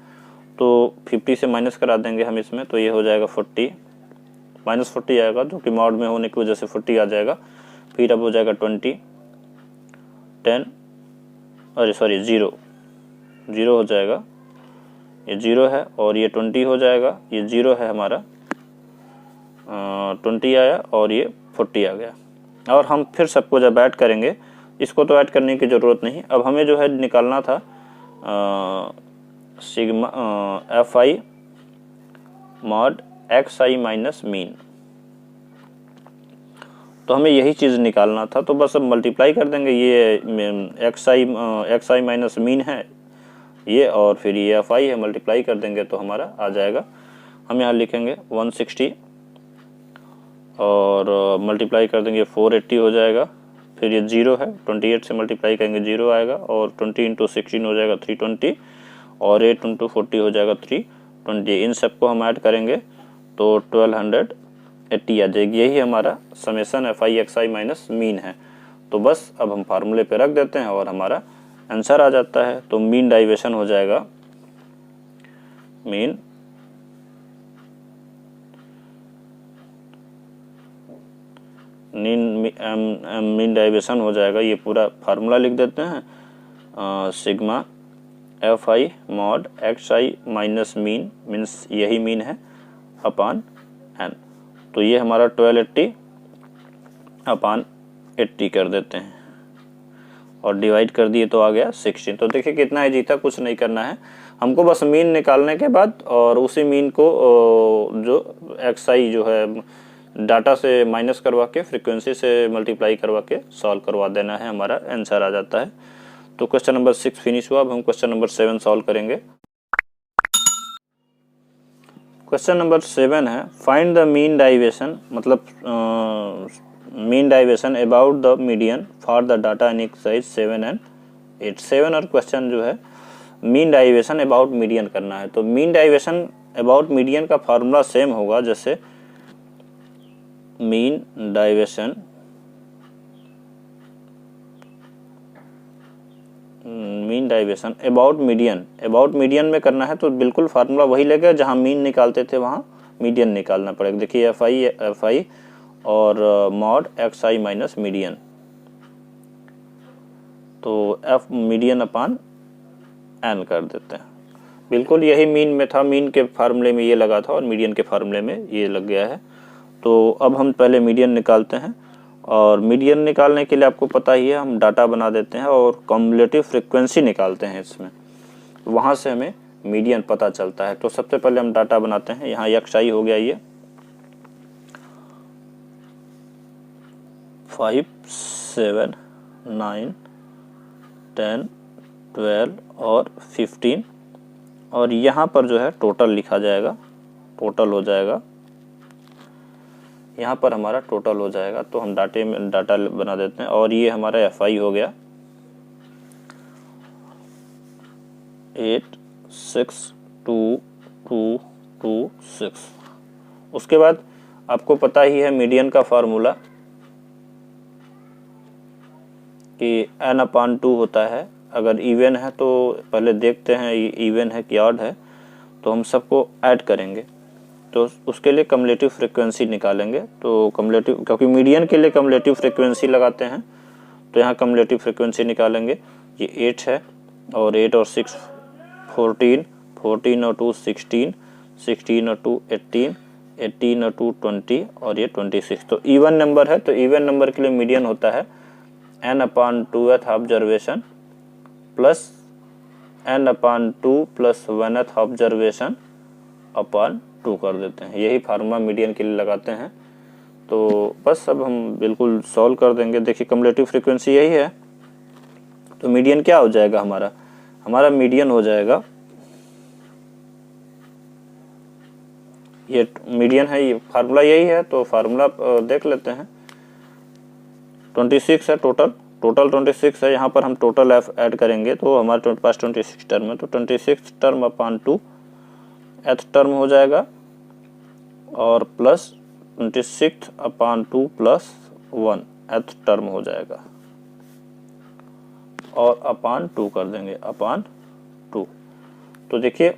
तो 50 से माइनस करा देंगे हम इसमें, तो ये हो जाएगा 40, -40 आएगा, जो कि मॉड में होने की वजह से 40 आ जाएगा। फिर अब हो जाएगा 20, 10, अरे सॉरी 0 हो जाएगा, ये 0 है, और ये 20 हो जाएगा, ये 0 है हमारा, 20 आया, और ये 40 आ गया। और हम फिर सबको जब ऐड करेंगे, इसको तो ऐड करने की ज़रूरत नहीं। अब हमें जो है निकालना था sigma F I mod x I minus mean, तो हमें यही चीज़ निकालना था। तो बस अब मल्टीप्लाई कर देंगे, ये एक्स आई माइनस मीन है ये, और फिर ये एफ आई है, मल्टीप्लाई कर देंगे तो हमारा आ जाएगा। हम यहाँ लिखेंगे 160 और मल्टीप्लाई कर देंगे 480 हो जाएगा, फिर ये 0 है, 28 से मल्टीप्लाई करेंगे 0 आएगा, और 20 इंटू 16 हो जाएगा 320, और 8 इंटू 40 हो जाएगा 320। इन सबको हम ऐड करेंगे तो 1280 आ जाएगी। यही हमारा समेशन FI माइनस मीन है। तो बस अब हम फार्मूले पे रख देते हैं और हमारा आंसर आ जाता है। तो मीन डाइवेशन हो जाएगा, मीन डाइवेशन हो जाएगा, ये पूरा फार्मूला लिख देते हैं, sigma FI mod XI minus mean, means यही मीन है, अपान n। तो ये हमारा 1280 अपान 80 कर देते हैं और डिवाइड कर दिए तो आ गया 16। तो देखिए कितना इजी था, कुछ नहीं करना है हमको, बस मीन निकालने के बाद और उसी मीन को जो XI जो है डाटा से माइनस करवा के फ्रीक्वेंसी से मल्टीप्लाई करवा के सॉल्व करवा देना है, हमारा आंसर आ जाता है। तो क्वेश्चन नंबर 6 फिनिश हुआ। अब हम क्वेश्चन नंबर 7 सॉल्व करेंगे। क्वेश्चन नंबर 7 है, फाइंड द मीन डाइवेशन, मतलब mean deviation about the median for the data in exercise 7 and 8। 7 और क्वेश्चन जो है मीन डाइवेशन अबाउट मीडियन करना है। तो मीन डाइवेशन अबाउट मीडियन का फार्मूला सेम होगा, जैसे मीन डाइवेशन अबाउट मीडियन में करना है तो बिल्कुल फार्मूला वही लगेगा, जहां मीन निकालते थे वहां मीडियन निकालना पड़ेगा। देखिए FI और मॉड XI माइनस मीडियन, तो F मीडियन अपान n कर देते हैं। बिल्कुल यही मीन में था, मीन के फार्मूले में ये लगा था और मीडियन के फार्मूले में ये लग गया है। तो अब हम पहले मीडियन निकालते हैं, और मीडियन निकालने के लिए आपको पता ही है हम डाटा बना देते हैं और कम्युलेटिव फ्रीक्वेंसी निकालते हैं इसमें, वहाँ से हमें मीडियन पता चलता है। तो सबसे पहले हम डाटा बनाते हैं। यहाँ XI हो गया, ये 5 7 9 10 12 और 15, और यहाँ पर जो है टोटल लिखा जाएगा, टोटल हो जाएगा, यहाँ पर हमारा टोटल हो जाएगा। तो हम डाटा बना देते हैं, और ये हमारा FI हो गया 8 6 2 2 2 6। उसके बाद आपको पता ही है मीडियन का फार्मूला कि n/2 होता है। अगर इवन है तो पहले देखते हैं इवन है कि ऑड है, तो हम सबको ऐड करेंगे, तो उसके लिए कम्युलेटिव फ्रीक्वेंसी निकालेंगे। तो कम्युलेटिव, क्योंकि मीडियन के लिए कम्युलेटिव फ्रीक्वेंसी लगाते हैं, तो यहाँ कम्युलेटिव फ्रीक्वेंसी निकालेंगे। ये 8 है, और 8 और 6 14, 14 और 2 16, 16 और 2 18, 18 और 2 20, और ये 26। तो इवन नंबर है, तो इवन नंबर के लिए मीडियन होता है n/2th observation plus n/2 plus 1th observation upon 2 कर देते हैं। यही फार्मूला मीडियन के लिए लगाते हैं। तो बस अब हम बिल्कुल सॉल्व कर देंगे। देखिए कम्युलेटिव फ्रीक्वेंसी यही है, तो मीडियन क्या हो जाएगा हमारा मीडियन हो जाएगा, ये मीडियन है, ये फार्मूला यही है। तो फार्मूला देख लेते हैं। 26 है टोटल 26 है। यहाँ पर हम टोटल ऐड करेंगे तो हमारे पास 26 टर्म है, तो 26 टर्म अपान 2 एथ टर्म हो जाएगा, और प्लस 26 अपान 2 प्लस 1 एथ टर्म हो जाएगा, और अपान 2 कर देंगे, अपान 2। तो देखिए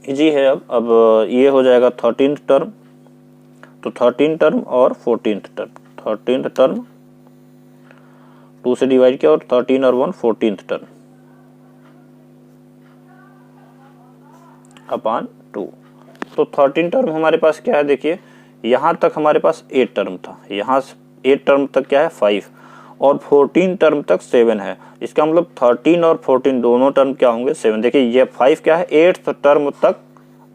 इजी है। अब ये हो जाएगा 13th टर्म, तो 13 टर्म और 14th टर्म, 13th टर्म 2 से डिवाइड किया, और 13 और 1 14th टर्म अपान 2। तो 13 टर्म हमारे पास क्या है, देखिए यहाँ तक हमारे पास 8 टर्म था, यहाँ 8 टर्म तक क्या है 5, और 14 टर्म तक 7 है। इसका मतलब 13 और 14 दोनों टर्म क्या होंगे 7। देखिए ये 5 क्या है, 8th टर्म तक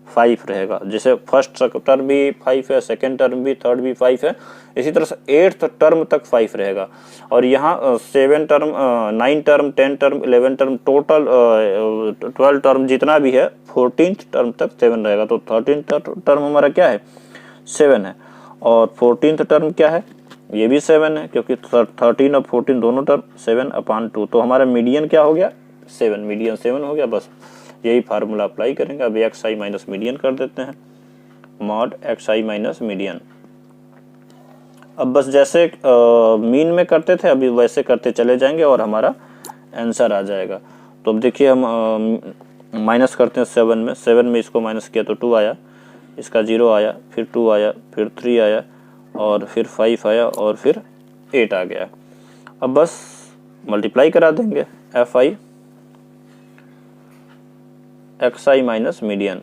5 रहेगा, जैसे फर्स्ट टर्म भी 5 है, सेकेंड टर्म भी, थर्ड भी 5 है, इसी तरह से 8th टर्म तक 5 रहेगा। और यहाँ 7 term 9 term 10 term 11 term total 12 term जितना भी है 14th टर्म तक 7 रहेगा। तो 13th टर्म हमारा क्या है 7 है, और 14th टर्म क्या है ये भी 7 है क्योंकि 13 और 14 दोनों टर्म 7/2। तो हमारा मीडियन क्या हो गया 7, मीडियन 7 हो गया। बस यही फार्मूला अप्लाई करेंगे। अब एक्स आई माइनस मीडियन कर देते हैं, मॉड एक्स आई माइनस मीडियन। अब बस जैसे मीन में करते थे अभी वैसे करते चले जाएंगे और हमारा आंसर आ जाएगा। तो अब देखिए हम माइनस करते हैं 7 में, 7 में इसको माइनस किया तो 2 आया, इसका 0 आया, फिर 2 आया, फिर 3 आया, और फिर 5 आया, और फिर 8 आ गया। अब बस मल्टीप्लाई करा देंगे F I x I minus median.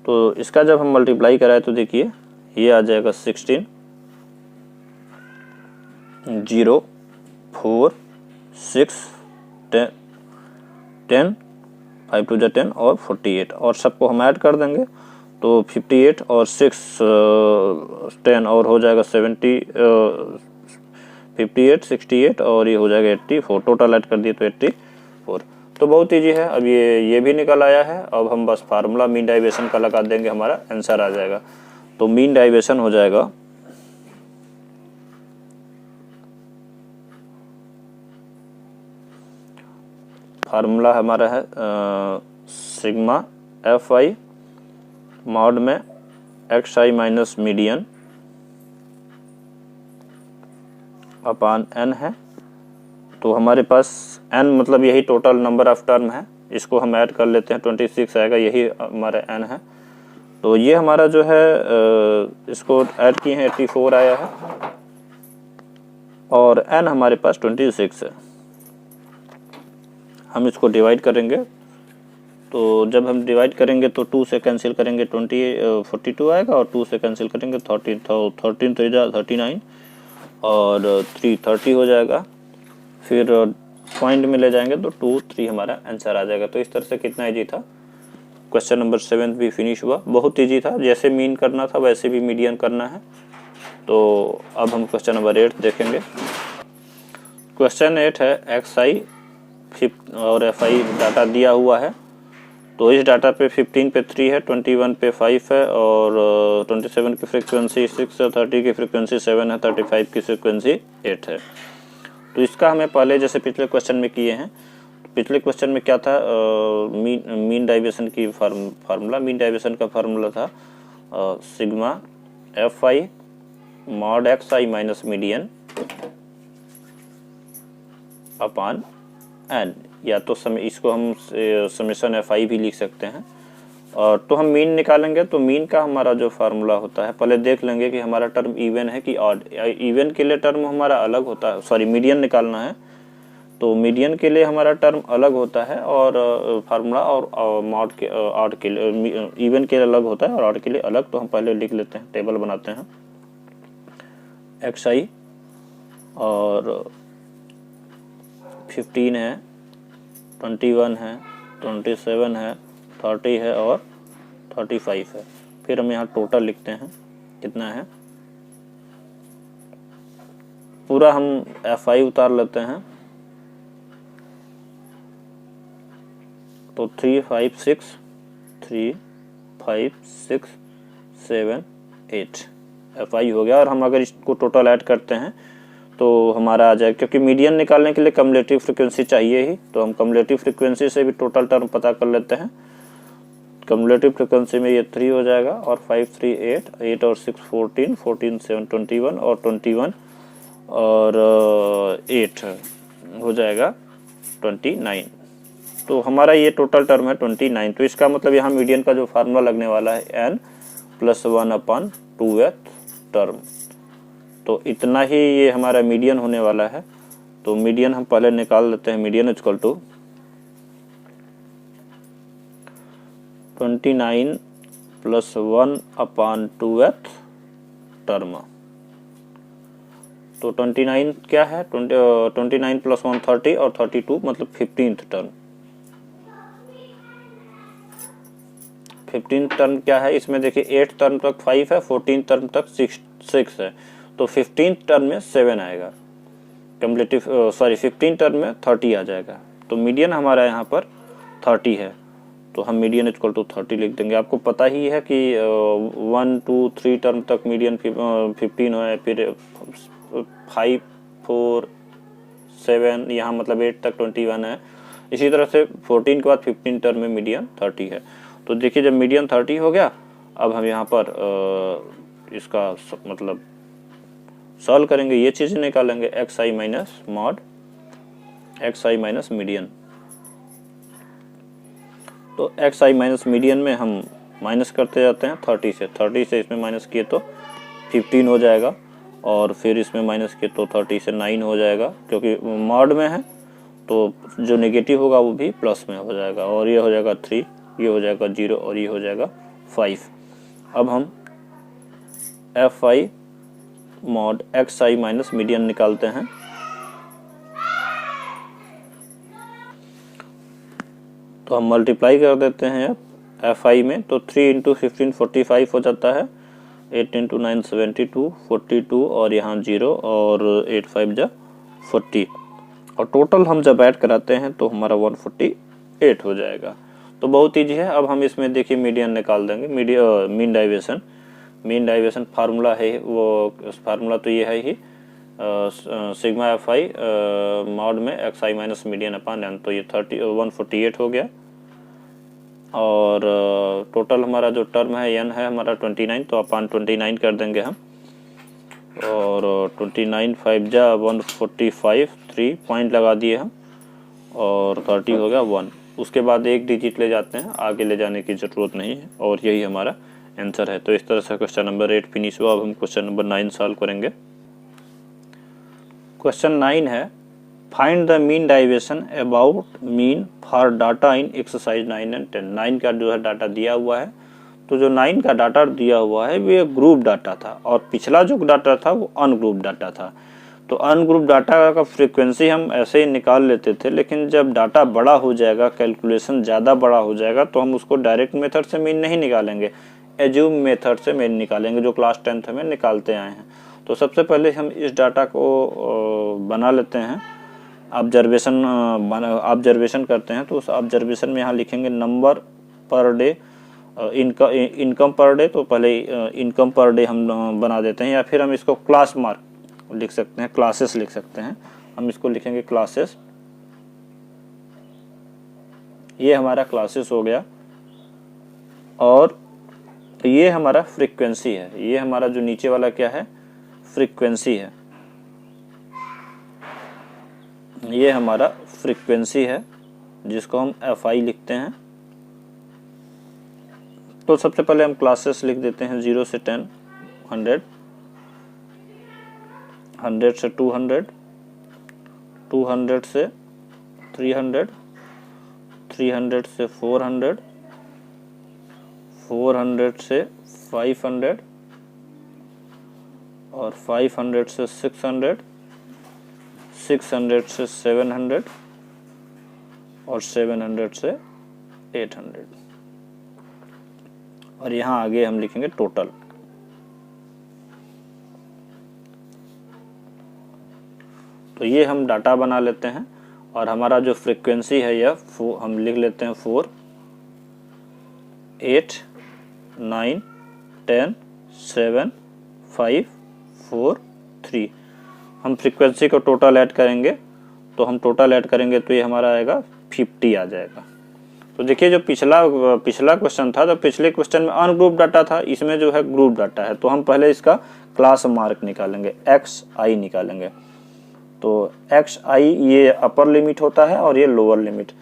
तो इसका जब हम मल्टीप्लाई कराए तो देखिए ये आ जाएगा 16, 0, 4, 6, 10, 5 2 जा 10 और 48, और सबको हम ऐड कर देंगे तो 58 और 6 10 और हो जाएगा 70, 58 68 और ये हो जाएगा 84। टोटल ऐड कर दिए तो 84। तो बहुत ईजी है। अब ये भी निकल आया है। अब हम बस फार्मूला मीन डाइवेशन का लगा देंगे, हमारा आंसर आ जाएगा। तो मीन डाइवेशन हो जाएगा फार्मूला हमारा है सिग्मा एफ आई मॉड में एक्स आई माइनस मीडियन अपान एन है। तो हमारे पास एन मतलब यही टोटल नंबर ऑफ टर्म है, इसको हम ऐड कर लेते हैं 26 आएगा, यही हमारा एन है। तो ये हमारा जो है इसको ऐड किए हैं 84 आया है, और एन हमारे पास 26 है। हम इसको डिवाइड करेंगे, तो जब हम डिवाइड करेंगे तो 2 से कैंसिल करेंगे 42 आएगा, और 2 से कैंसिल करेंगे 13 3 39 और 3 30 हो जाएगा। फिर पॉइंट में ले जाएंगे तो 2 3 हमारा आंसर आ जाएगा। तो इस तरह से कितना ईजी था, क्वेश्चन नंबर 7 भी फिनिश हुआ। बहुत ईजी था, जैसे मीन करना था वैसे भी मीडियन करना है। तो अब हम क्वेश्चन नंबर 8 देखेंगे। क्वेश्चन 8 है एक्स आई और एफ आई डाटा दिया हुआ है। तो इस डाटा पे 15 पे 3 है, 21 पे 5 है, और 27 की फ्रीक्वेंसी 6 है, 30 की फ्रीक्वेंसी 7 है, 35 की फ्रीक्वेंसी 8 है। तो इसका हमें पहले जैसे पिछले क्वेश्चन में किए हैं, पिछले क्वेश्चन में क्या था, मीन डाइवेशन की फार्मूला, मीन डाइवेशन का फार्मूला था sigma F I mod x I minus median upon N, या तो इसको हम समेशन एफ आई भी लिख सकते हैं। और तो हम मीन निकालेंगे, तो मीन का हमारा जो फार्मूला होता है, पहले देख लेंगे कि हमारा टर्म इवन है कि ऑड। इवन के लिए टर्म हमारा अलग होता है, सॉरी मीडियन निकालना है तो मीडियन के लिए हमारा टर्म अलग होता है, और फार्मूला और मॉड के ऑड के लिए इवन के लिए अलग होता है और ऑड के लिए अलग। तो हम पहले लिख लेते हैं, टेबल बनाते हैं। एक्स आई और 15 है, 21 है, 27 है, 30 है और 35 है। फिर हम यहाँ टोटल लिखते हैं कितना है, पूरा हम एफ आई उतार लेते हैं। तो 3 5 6 3 5 6 7 8 एफ आई हो गया। और हम अगर इसको टोटल ऐड करते हैं तो हमारा आ जाए, क्योंकि मीडियन निकालने के लिए कम्युलेटिव फ्रीक्वेंसी चाहिए ही, तो हम कम्युलेटिव फ्रीक्वेंसी से भी टोटल टर्म पता कर लेते हैं। कम्युलेटिव फ्रीक्वेंसी में ये 3 हो जाएगा, और 5 3 8 8 और 6 14 14 7 21 और 21 और 8 हो जाएगा 29। तो हमारा ये टोटल टर्म है 29। तो इसका मतलब यहाँ मीडियन का जो फार्मूला लगने वाला है n+1/2th टर्म। तो इतना ही ये हमारा मीडियन होने वाला है। तो मीडियन हम पहले निकाल लेते हैं। Median equal to 29+1/2th term. तो 29 क्या है, 29 + 1 30 और 32 मतलब 15th टर्म। 15th टर्म क्या है, इसमें देखिए 8th टर्म तक 5 है, 14th टर्म तक 6 है। तो 15th टर्म में 7 आएगा, कम्युलेटिव 15th टर्म में 30 आ जाएगा। तो मीडियन हमारा यहाँ पर 30 है। तो हम मीडियन इक्वल टू 30 लिख देंगे। आपको पता ही है कि 1 2 3 टर्म तक मीडियन 15 है, फिर 5 4 7 यहाँ मतलब 8 तक 21 है। इसी तरह से 14 के बाद 15 टर्म में मीडियन 30 है। तो देखिए जब मीडियन 30 हो गया, अब हम यहाँ पर इसका मतलब सॉल्व करेंगे, ये चीज़ निकालेंगे एक्स आई माइनस मॉड एक्स आई माइनस मीडियन। तो एक्स आई माइनस मीडियन में हम माइनस करते जाते हैं 30 से इसमें माइनस किए तो 15 हो जाएगा, और फिर इसमें माइनस किए तो 30 से 9 हो जाएगा, क्योंकि मॉड में है तो जो नेगेटिव होगा वो भी प्लस में हो जाएगा, और ये हो जाएगा 3, ये हो जाएगा 0 और ये हो जाएगा 5। अब हम F I mod x I minus median निकालते हैं। तो हम मल्टीप्लाई कर देते हैं एफ आई में, तो 3 इंटू 15 45 हो जाता है, 8 इंटू 9 72 42 और यहाँ 0 और 8 5 जा 40, और टोटल हम जब ऐड कराते हैं तो हमारा 148 हो जाएगा। तो बहुत ईजी है। अब हम इसमें देखिए मीडियन निकाल देंगे, मीन डाइवेशन फार्मूला है वो, फार्मूला तो ये है ही सिग्मा एफ आई मॉड में एक्स आई माइनस मीडियन अपान एन, तो ये 148 हो गया, और टोटल हमारा जो टर्म है एन है हमारा 29, तो अपान 29 कर देंगे हम, और 29 5 जा 145 3 पॉइंट लगा दिए हम, और 30 हो गया 1। उसके बाद एक डिजिट ले जाते हैं, आगे ले जाने की ज़रूरत नहीं है, और यही हमारा आंसर है। तो इस तरह से क्वेश्चन नंबर 8 फिनिश हुआ। अब हम क्वेश्चन नंबर 9 सॉल्व करेंगे। क्वेश्चन 9 है, find the mean deviation about mean for data in exercise 9 and 10। 9 का जो है डाटा दिया हुआ है, तो जो 9 का डाटा दिया हुआ है वो ग्रुप डाटा था, और पिछला जो डाटा था वो अनग्रुप डाटा था। तो अनग्रुप डाटा का फ्रीक्वेंसी हम ऐसे ही निकाल लेते थे, लेकिन जब डाटा बड़ा हो जाएगा, कैलकुलेशन ज़्यादा बड़ा हो जाएगा, तो हम उसको डायरेक्ट मेथड से मीन नहीं निकालेंगे, एज्यूम मेथड से मीन निकालेंगे, जो क्लास 10th में निकालते आए हैं। तो सबसे पहले हम इस डाटा को बना लेते हैं, ऑब्जर्वेशन करते हैं। तो उस ऑब्जर्वेशन में यहाँ लिखेंगे number per day, income per day. तो पहले इनकम पर डे हम बना देते हैं, या फिर हम इसको क्लास मार्क लिख सकते हैं, क्लासेस लिख सकते हैं। हम इसको लिखेंगे क्लासेस, ये हमारा क्लासेस हो गया, और ये हमारा फ्रीक्वेंसी है। ये हमारा जो नीचे वाला क्या है, फ्रीक्वेंसी है, ये हमारा फ्रीक्वेंसी है, जिसको हम एफ आई लिखते हैं। तो सबसे पहले हम क्लासेस लिख देते हैं 0 से 10, 100, 100 से 200, 200 से 300, 300 से 400, 400 से 500, और 500 से 600, 600 से 700, और 700 से 800, और यहाँ आगे हम लिखेंगे टोटल। तो ये हम डाटा बना लेते हैं, और हमारा जो फ्रीक्वेंसी है यह हम लिख लेते हैं 4 8 9 10 7 5 4 3। हम फ्रीक्वेंसी को टोटल ऐड करेंगे, तो हम टोटल ऐड करेंगे तो ये हमारा आएगा 50 आ जाएगा। तो देखिए जो पिछला क्वेश्चन था, तो पिछले क्वेश्चन में अनग्रुप डाटा था, इसमें जो है ग्रुप डाटा है। तो हम पहले इसका क्लास मार्क निकालेंगे, एक्स आई निकालेंगे। तो एक्स आई ये अपर लिमिट होता है और ये लोअर लिमिट।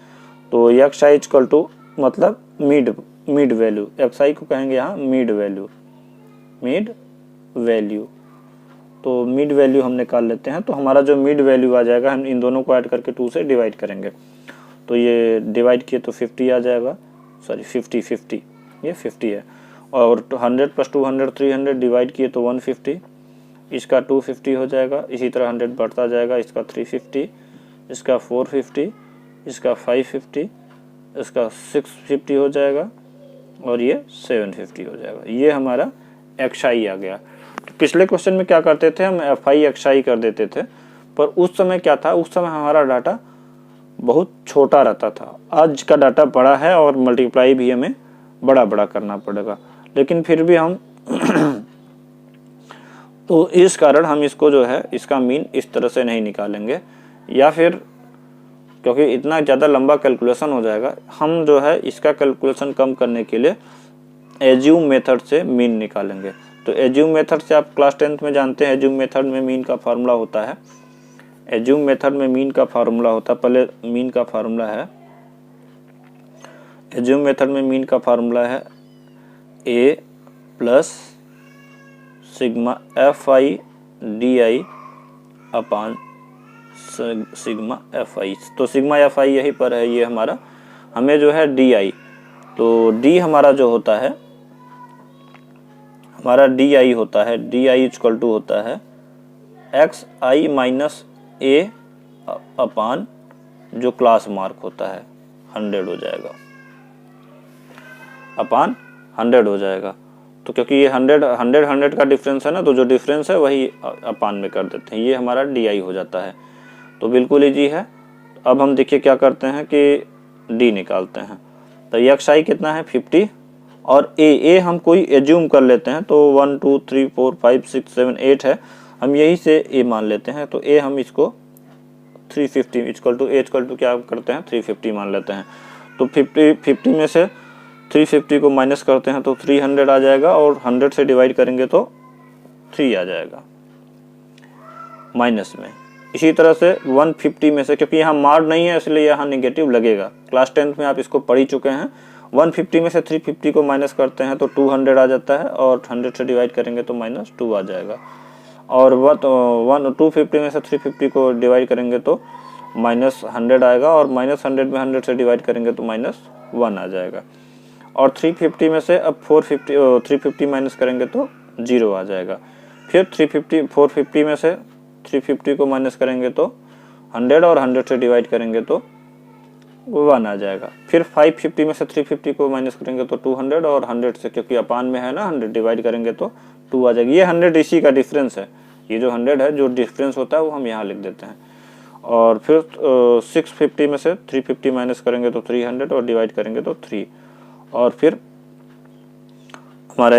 तो एक्स आई इक्वल टू मतलब मिड वैल्यू, एक्स आई को कहेंगे यहाँ मिड वैल्यू। तो मिड वैल्यू हम निकाल लेते हैं। तो हमारा जो मिड वैल्यू आ जाएगा, हम इन दोनों को ऐड करके 2 से डिवाइड करेंगे। तो ये डिवाइड किए तो 50 आ जाएगा, सॉरी 50 ये 50 है। और 100 + 200 300 डिवाइड किए तो 150, इसका 250 हो जाएगा। इसी तरह 100 बढ़ता जाएगा, इसका 350, इसका 450, इसका 550, इसका 650 हो जाएगा, और ये 750 हो जाएगा। ये हमारा एक्स आई आ गया। तो पिछले क्वेश्चन में क्या करते थे, हम एफ आई एक्स आई कर देते थे, पर उस समय क्या था, उस समय हमारा डाटा बहुत छोटा रहता था। आज का डाटा बड़ा है और मल्टीप्लाई भी हमें बड़ा बड़ा करना पड़ेगा, लेकिन फिर भी हम तो इस कारण हम इसको जो है इसका मीन इस तरह से नहीं निकालेंगे, या फिर क्योंकि इतना ज़्यादा लंबा कैलकुलेशन हो जाएगा, हम जो है इसका कैलकुलेशन कम करने के लिए एज्यूम मेथड से मीन निकालेंगे। तो एज्यूम मेथड से आप क्लास 10th में जानते हैं, एज्यूम मेथड में मीन का फार्मूला होता है। एज्यूम मेथड में मीन का फार्मूला होता है, पहले मीन का फार्मूला है, एज्यूम मेथड में मीन का फार्मूला है A plus sigma F I D I upon sigma F I. तो सिग्मा एफ आई यहीं पर है, ये हमारा, हमें जो है डी आई, तो डी हमारा जो होता है, हमारा डी आई होता है, डी आई इक्वल टू होता है एक्स आई माइनस ए अपान जो क्लास मार्क होता है 100 हो जाएगा, अपान 100 हो जाएगा। तो क्योंकि ये 100 का डिफरेंस है ना, तो जो डिफरेंस है वही अपान में कर देते हैं, ये हमारा डी आई हो जाता है। तो बिल्कुल ईजी है। अब हम देखिए क्या करते हैं कि डी निकालते हैं। तो एक्स आई कितना है 50, और ए हम कोई एज्यूम कर लेते हैं, तो 1 2 3 4 5 6 7 8 है, हम यही से ए मान लेते हैं। तो ए हम इसको 350 इक्वल टू क्या करते हैं 350 मान लेते हैं। तो 50 में से 350 को माइनस करते हैं तो 300 आ जाएगा, और 100 से डिवाइड करेंगे तो 3 आ जाएगा माइनस में। इसी तरह से 150 में से, क्योंकि यहाँ मार्ड नहीं है इसलिए यहाँ नेगेटिव लगेगा, क्लास 10th में आप इसको पढ़ ही चुके हैं। 150 में से 350 को माइनस करते हैं तो 200 आ जाता है, और 100 से डिवाइड करेंगे तो -2 आ जाएगा। और 250 में से 350 को डिवाइड करेंगे तो -100 आएगा, और -100 में 100 से डिवाइड करेंगे तो -1 आ जाएगा। और 350 में से अब 350 माइनस करेंगे तो 0 आ जाएगा। फिर 450 में से 350 को माइनस करेंगे तो 100, और 100 से डिवाइड करेंगे तो 1 आ जाएगा। फिर 550 में से 350 को माइनस करेंगे तो 200, और 100 से, क्योंकि अपान में है ना 100, डिवाइड करेंगे तो 2 आ जाएगी। ये 100 इसी का डिफरेंस है, ये जो 100 है जो डिफरेंस होता है वो हम यहाँ लिख देते हैं। और फिर 650 में से 350 माइनस करेंगे तो 300, और डिवाइड करेंगे तो 3, और फिर हमारा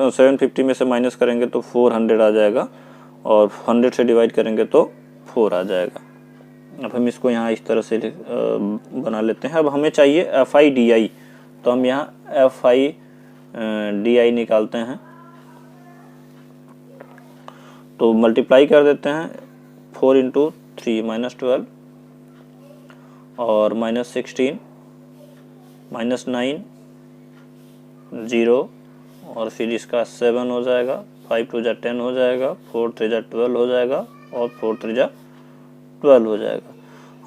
750 में से माइनस करेंगे तो 400 आ जाएगा, और 100 से डिवाइड करेंगे तो 4 आ जाएगा। अब हम इसको यहाँ इस तरह से बना लेते हैं। अब हमें चाहिए एफ आई डी आई, तो हम यहाँ एफ आई डी आई निकालते हैं। तो मल्टीप्लाई कर देते हैं, 4 × 3 -12, और -16 -9 0, और फिर इसका 7 हो जाएगा, 5 2 जा 10 हो जाएगा, 4 3 जा 12 हो जाएगा, और 4 3 जा 12 हो जाएगा।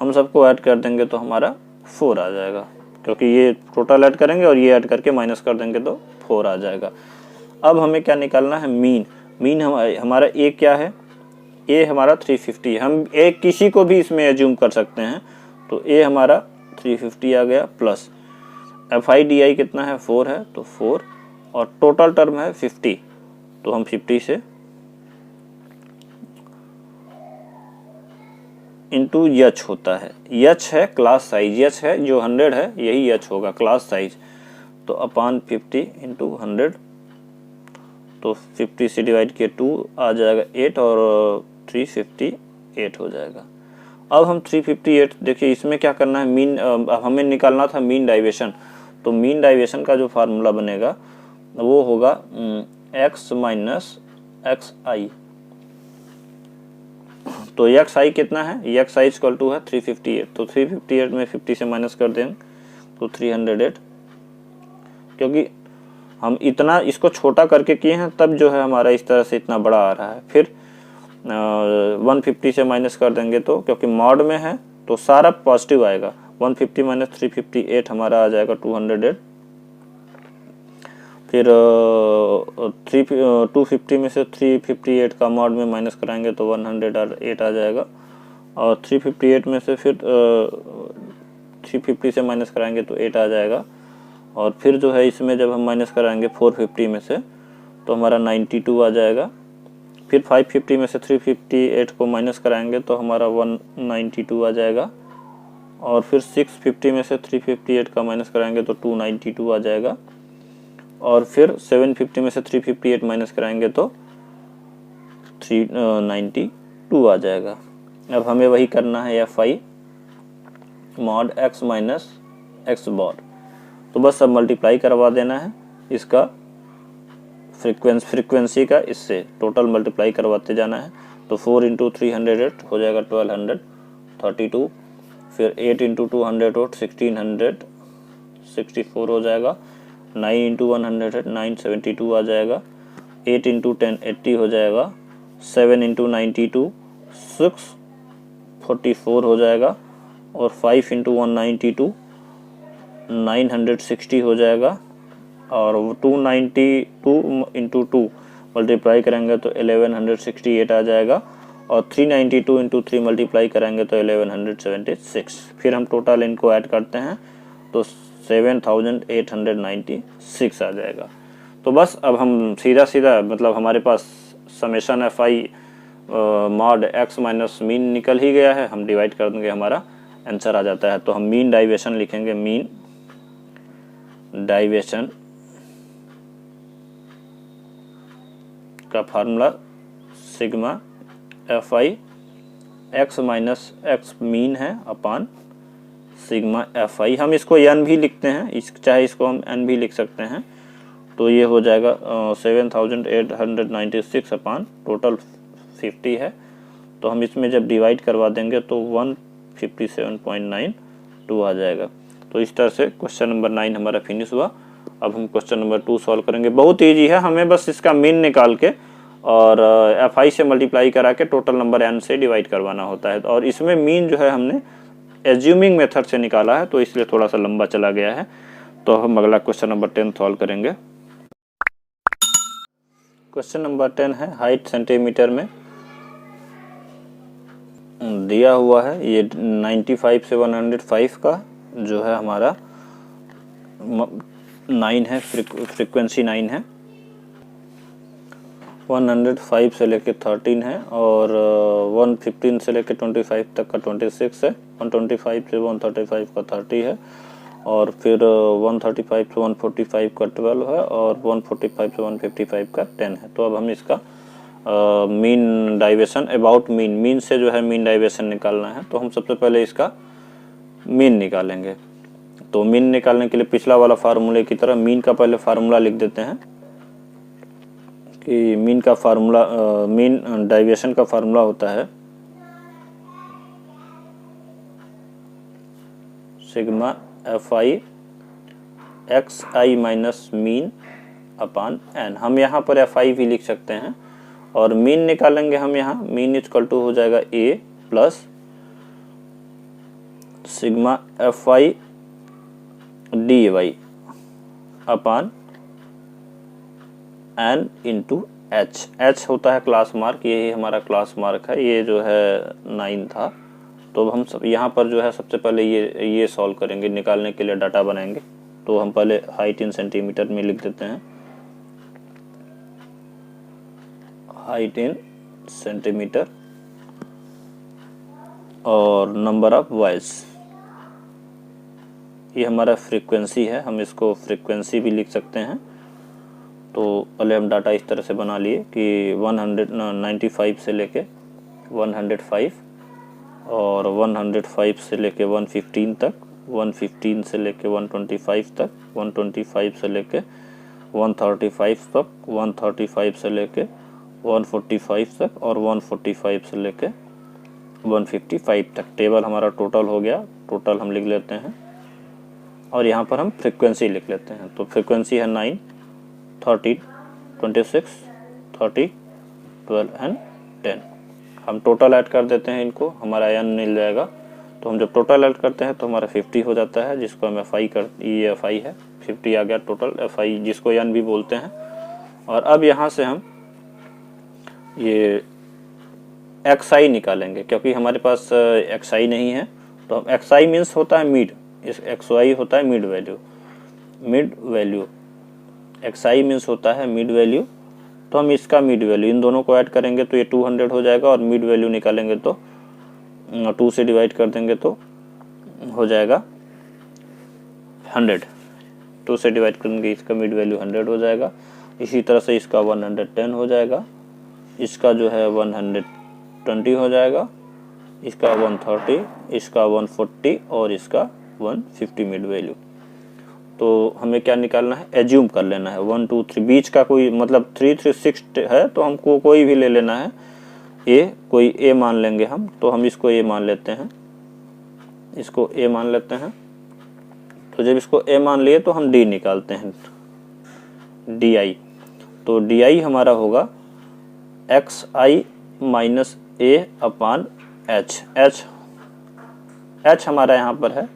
हम सबको ऐड कर देंगे तो हमारा 4 आ जाएगा, क्योंकि ये टोटल ऐड करेंगे और ये ऐड करके माइनस कर देंगे तो 4 आ जाएगा। अब हमें क्या निकालना है, मीन हमारा ए क्या है, ए हमारा 350 है। हम ए किसी को भी इसमें एज्यूम कर सकते हैं, तो ए हमारा 350 आ गया, प्लस एफ आई डी आई कितना है 4 है, तो 4, और टोटल टर्म है 50, तो हम 50 से इंटू एच होता है, एच है क्लास साइज, एच है जो 100 है यही एच होगा क्लास साइज, तो अपान 50 × 100, तो 50 से डिवाइड किए 2 आ जाएगा 8, और 358 हो जाएगा। अब हम 358 देखिए इसमें क्या करना है, मीन, अब हमें निकालना था मीन डाइवेशन। तो मीन डाइवेशन का जो फार्मूला बनेगा वो होगा x माइनस एक्स आई। तो एक्स आई कितना है, एक्स आई इक्वल टू है 358, तो 358 में 50 से माइनस कर देंगे तो 308, क्योंकि हम इतना इसको छोटा करके किए हैं तब जो है हमारा इस तरह से इतना बड़ा आ रहा है। फिर 150 से माइनस कर देंगे तो, क्योंकि मॉड में है तो सारा पॉजिटिव आएगा, 150 माइनस 358 हमारा आ जाएगा 208। फिर 250 में से 358 का मॉड में माइनस कराएंगे तो 108 आ जाएगा, और 358 में से फिर 350 से माइनस कराएंगे तो 8 आ जाएगा, और फिर जो है इसमें जब हम माइनस कराएंगे 450 में से तो हमारा 92 आ जाएगा, फिर 550 में से 358 को माइनस कराएंगे तो हमारा 192 आ जाएगा, और फिर 650 में से 358 का माइनस कराएंगे तो 292 आ जाएगा, और फिर 750 में से 358 माइनस कराएंगे तो 392 आ जाएगा। अब हमें वही करना है FI mod x minus x bar. तो बस अब मल्टीप्लाई करवा देना है इसका फ्रीक्वेंसी का इससे, टोटल मल्टीप्लाई करवाते जाना है। तो 4 इंटू 308 हो जाएगा 1232, फिर 8 इंटू 208 1664 हो जाएगा, 9 इंटू 100 972 आ जाएगा, 8 इंटू 10 80 हो जाएगा, 7 इंटू 92 644 हो जाएगा, और 5 इंटू 192 960 हो जाएगा, और 292 इंटू 2 मल्टीप्लाई करेंगे तो 1168 आ जाएगा, और 392 इंटू 3 मल्टीप्लाई करेंगे तो 1176। फिर हम टोटल इनको ऐड करते हैं तो 7896 आ जाएगा। तो बस अब हम सीधा मतलब हमारे पास summation FI mod x minus mean निकल ही गया है, हम डिवाइड कर देंगे, हमारा आंसर आ जाता है। तो हम मीन डाइवेशन लिखेंगे, मीन डाइवेशन का formula sigma FI x minus x mean है अपान सिग्मा FI। हम इसको n भी लिखते हैं, चाहे इसको हम n भी लिख सकते हैं। तो ये हो जाएगा 7896 अपान टोटल 50 है। तो हम इसमें जब डिवाइड करवा देंगे तो 157.92 आ जाएगा। तो इस तरह से क्वेश्चन नंबर 9 हमारा फिनिश हुआ। अब हम क्वेश्चन नंबर 2 सॉल्व करेंगे। बहुत ईजी है, हमें बस इसका मीन निकाल के और FI से मल्टीप्लाई करा के टोटल नंबर n से डिवाइड करवाना होता है। और इसमें मीन जो है हमने एज्यूमिंग मेथड से निकाला है, तो इसलिए थोड़ा सा लंबा चला गया है। तो हम अगला क्वेश्चन नंबर 10 सॉल्व करेंगे। क्वेश्चन नंबर 10 है, हाइट सेंटीमीटर में दिया हुआ है। ये 95 से 105 का जो है हमारा 9 है, फ्रीक्वेंसी 9 है। 105 से लेके 13 है, और 115 से लेके 25 तक का 26 है, 125 से 135 का 30 है, और फिर 135 से 145 का 12 है, और 145 से 155 का 10 है। तो अब हम इसका मीन डाइवेशन अबाउट मीन से जो है मीन डाइवेशन निकालना है। तो हम सबसे पहले इसका मीन निकालेंगे। तो मीन निकालने के लिए पिछला वाला फार्मूले की तरह मीन का पहले फार्मूला लिख देते हैं कि मीन का फार्मूला मीन डाइवेशन का फार्मूला होता है sigma FI XI minus mean upon n। हम यहाँ पर FI भी लिख सकते हैं, और मीन निकालेंगे हम यहाँ। मीन इक्वल टू हो जाएगा A plus sigma FI DY upon n into H। H होता है क्लास मार्क, यही हमारा क्लास मार्क है। ये जो है 9 था। तो हम सब यहाँ पर जो है सबसे पहले ये सॉल्व करेंगे, निकालने के लिए डाटा बनाएंगे। तो हम पहले हाइट इन सेंटीमीटर में लिख देते हैं, हाइट इन सेंटीमीटर, और नंबर ऑफ वॉइस, ये हमारा फ्रीक्वेंसी है। हम इसको फ्रीक्वेंसी भी लिख सकते हैं। तो पहले हम डाटा इस तरह से बना लिए कि 195 से लेके 105, और 105 से लेके 115 तक, 115 से लेके 125 तक, 125 से लेके 135 तक, 135 से लेके 145 तक, और 145 से लेके 155 तक। टेबल हमारा टोटल हो गया। टोटल हम लिख लेते हैं, और यहाँ पर हम फ्रीक्वेंसी लिख लेते हैं। तो फ्रीक्वेंसी है 9, 13, 26, 30, 12 एंड 10। हम टोटल ऐड कर देते हैं इनको, हमारा n मिल जाएगा। तो हम जब टोटल ऐड करते हैं तो हमारा 50 हो जाता है, जिसको हम FI ये FI है, 50 आ गया टोटल FI, जिसको n भी बोलते हैं। और अब यहाँ से हम ये XI निकालेंगे, क्योंकि हमारे पास XI नहीं है। तो हम XI मीन्स होता है मिड, इस XY होता है मिड वैल्यू। XI मीन्स होता है मिड वैल्यू, तो हम इसका मिड वैल्यू, इन दोनों को ऐड करेंगे तो ये 200 हो जाएगा, और मिड वैल्यू निकालेंगे तो 2 से डिवाइड कर देंगे तो हो जाएगा 100। 2 से डिवाइड करेंगे इसका मिड वैल्यू 100 हो जाएगा। इसी तरह से इसका 110 हो जाएगा, इसका जो है 120 हो जाएगा, इसका 130, इसका 140 और इसका 150 मिड वैल्यू। तो हमें क्या निकालना है, एज्यूम कर लेना है 1 2 3, बीच का कोई मतलब 3 3 6 है तो हमको कोई भी ले लेना है, कोई ए मान लेंगे हम, तो हम इसको ए मान लेते हैं, इसको ए मान लेते हैं। तो जब इसको ए मान लिए तो हम डी निकालते हैं, डी आई। तो डी आई हमारा होगा एक्स आई माइनस ए अपान एच। एच हमारा यहाँ पर है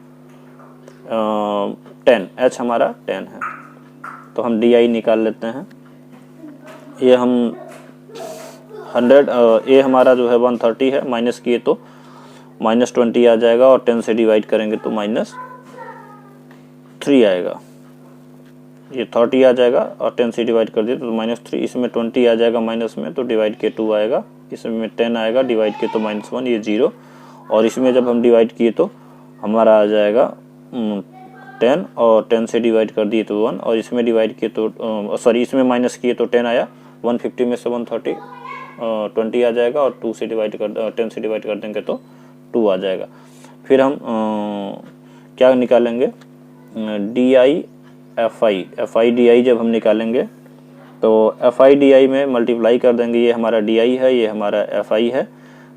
10, एच हमारा 10 है, तो हम डी आई निकाल लेते हैं। ये हम 100, ए हमारा जो है 130 है, माइनस किए तो -20 आ जाएगा, और 10 से डिवाइड करेंगे तो -3 आएगा। ये 30 आ जाएगा और 10 से डिवाइड कर दिए तो -3, इसमें 20 आ जाएगा माइनस में तो डिवाइड के 2 आएगा, इसमें 10 आएगा डिवाइड के तो -1, ये 0, और इसमें जब हम डिवाइड किए तो हमारा आ जाएगा 10, और 10 से डिवाइड कर दिए तो 1, और इसमें डिवाइड किए तो सॉरी इसमें माइनस किए तो 10 आया, 150 में से 130 20 आ जाएगा, और 2 से डिवाइड कर 10 से डिवाइड कर देंगे तो 2 आ जाएगा। फिर हम क्या निकालेंगे, D I F I D आई जब हम निकालेंगे तो एफ आई डी आई में मल्टीप्लाई कर देंगे, ये हमारा डी आई है, ये हमारा एफ आई है,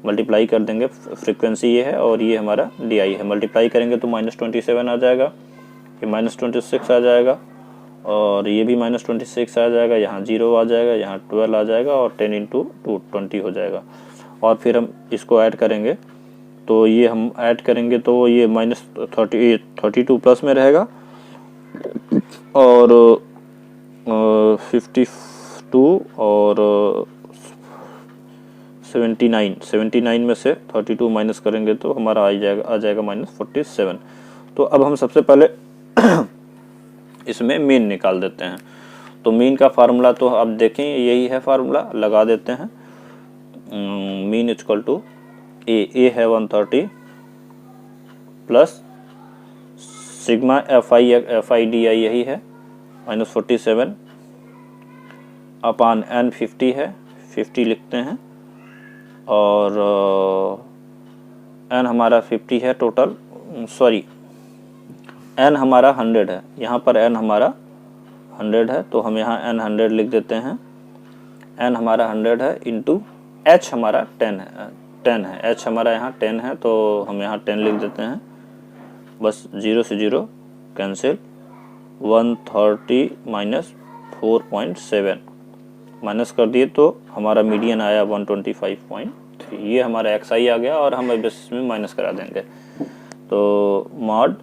मल्टीप्लाई कर देंगे, फ्रीक्वेंसी ये है और ये हमारा डी आई है, मल्टीप्लाई करेंगे तो -27 आ जाएगा, ये -26 आ जाएगा, और ये भी -26 आ जाएगा, यहाँ 0 आ जाएगा, यहाँ 12 आ जाएगा, और 10 × 2 20 हो जाएगा। और फिर हम इसको ऐड करेंगे, तो ये हम ऐड करेंगे तो ये -32 प्लस में रहेगा, और 52 और 79 में से 32 माइनस करेंगे तो हमारा आ जाएगा -47। तो अब हम सबसे पहले इसमें मीन निकाल देते हैं। तो मीन का फार्मूला तो आप देखें यही है, फार्मूला लगा देते हैं, मीन इक्वल टू ए है 130 plus sigma F I D आई यही है -47 अपान n 50 है, 50 लिखते हैं, और n हमारा 50 है टोटल, सॉरी n हमारा 100 है, यहाँ पर n हमारा 100 है, तो हम यहाँ n 100 लिख देते हैं, n हमारा 100 है इंटू h हमारा 10 है, h हमारा यहाँ 10 है, तो हम यहाँ 10 लिख देते हैं, बस 0 से 0 कैंसिल, 130 -4.7 माइनस कर दिए तो हमारा मीडियन आया 125.3, ये हमारा एक्स आई आ गया, और हम अब इसमें माइनस करा देंगे, तो मॉड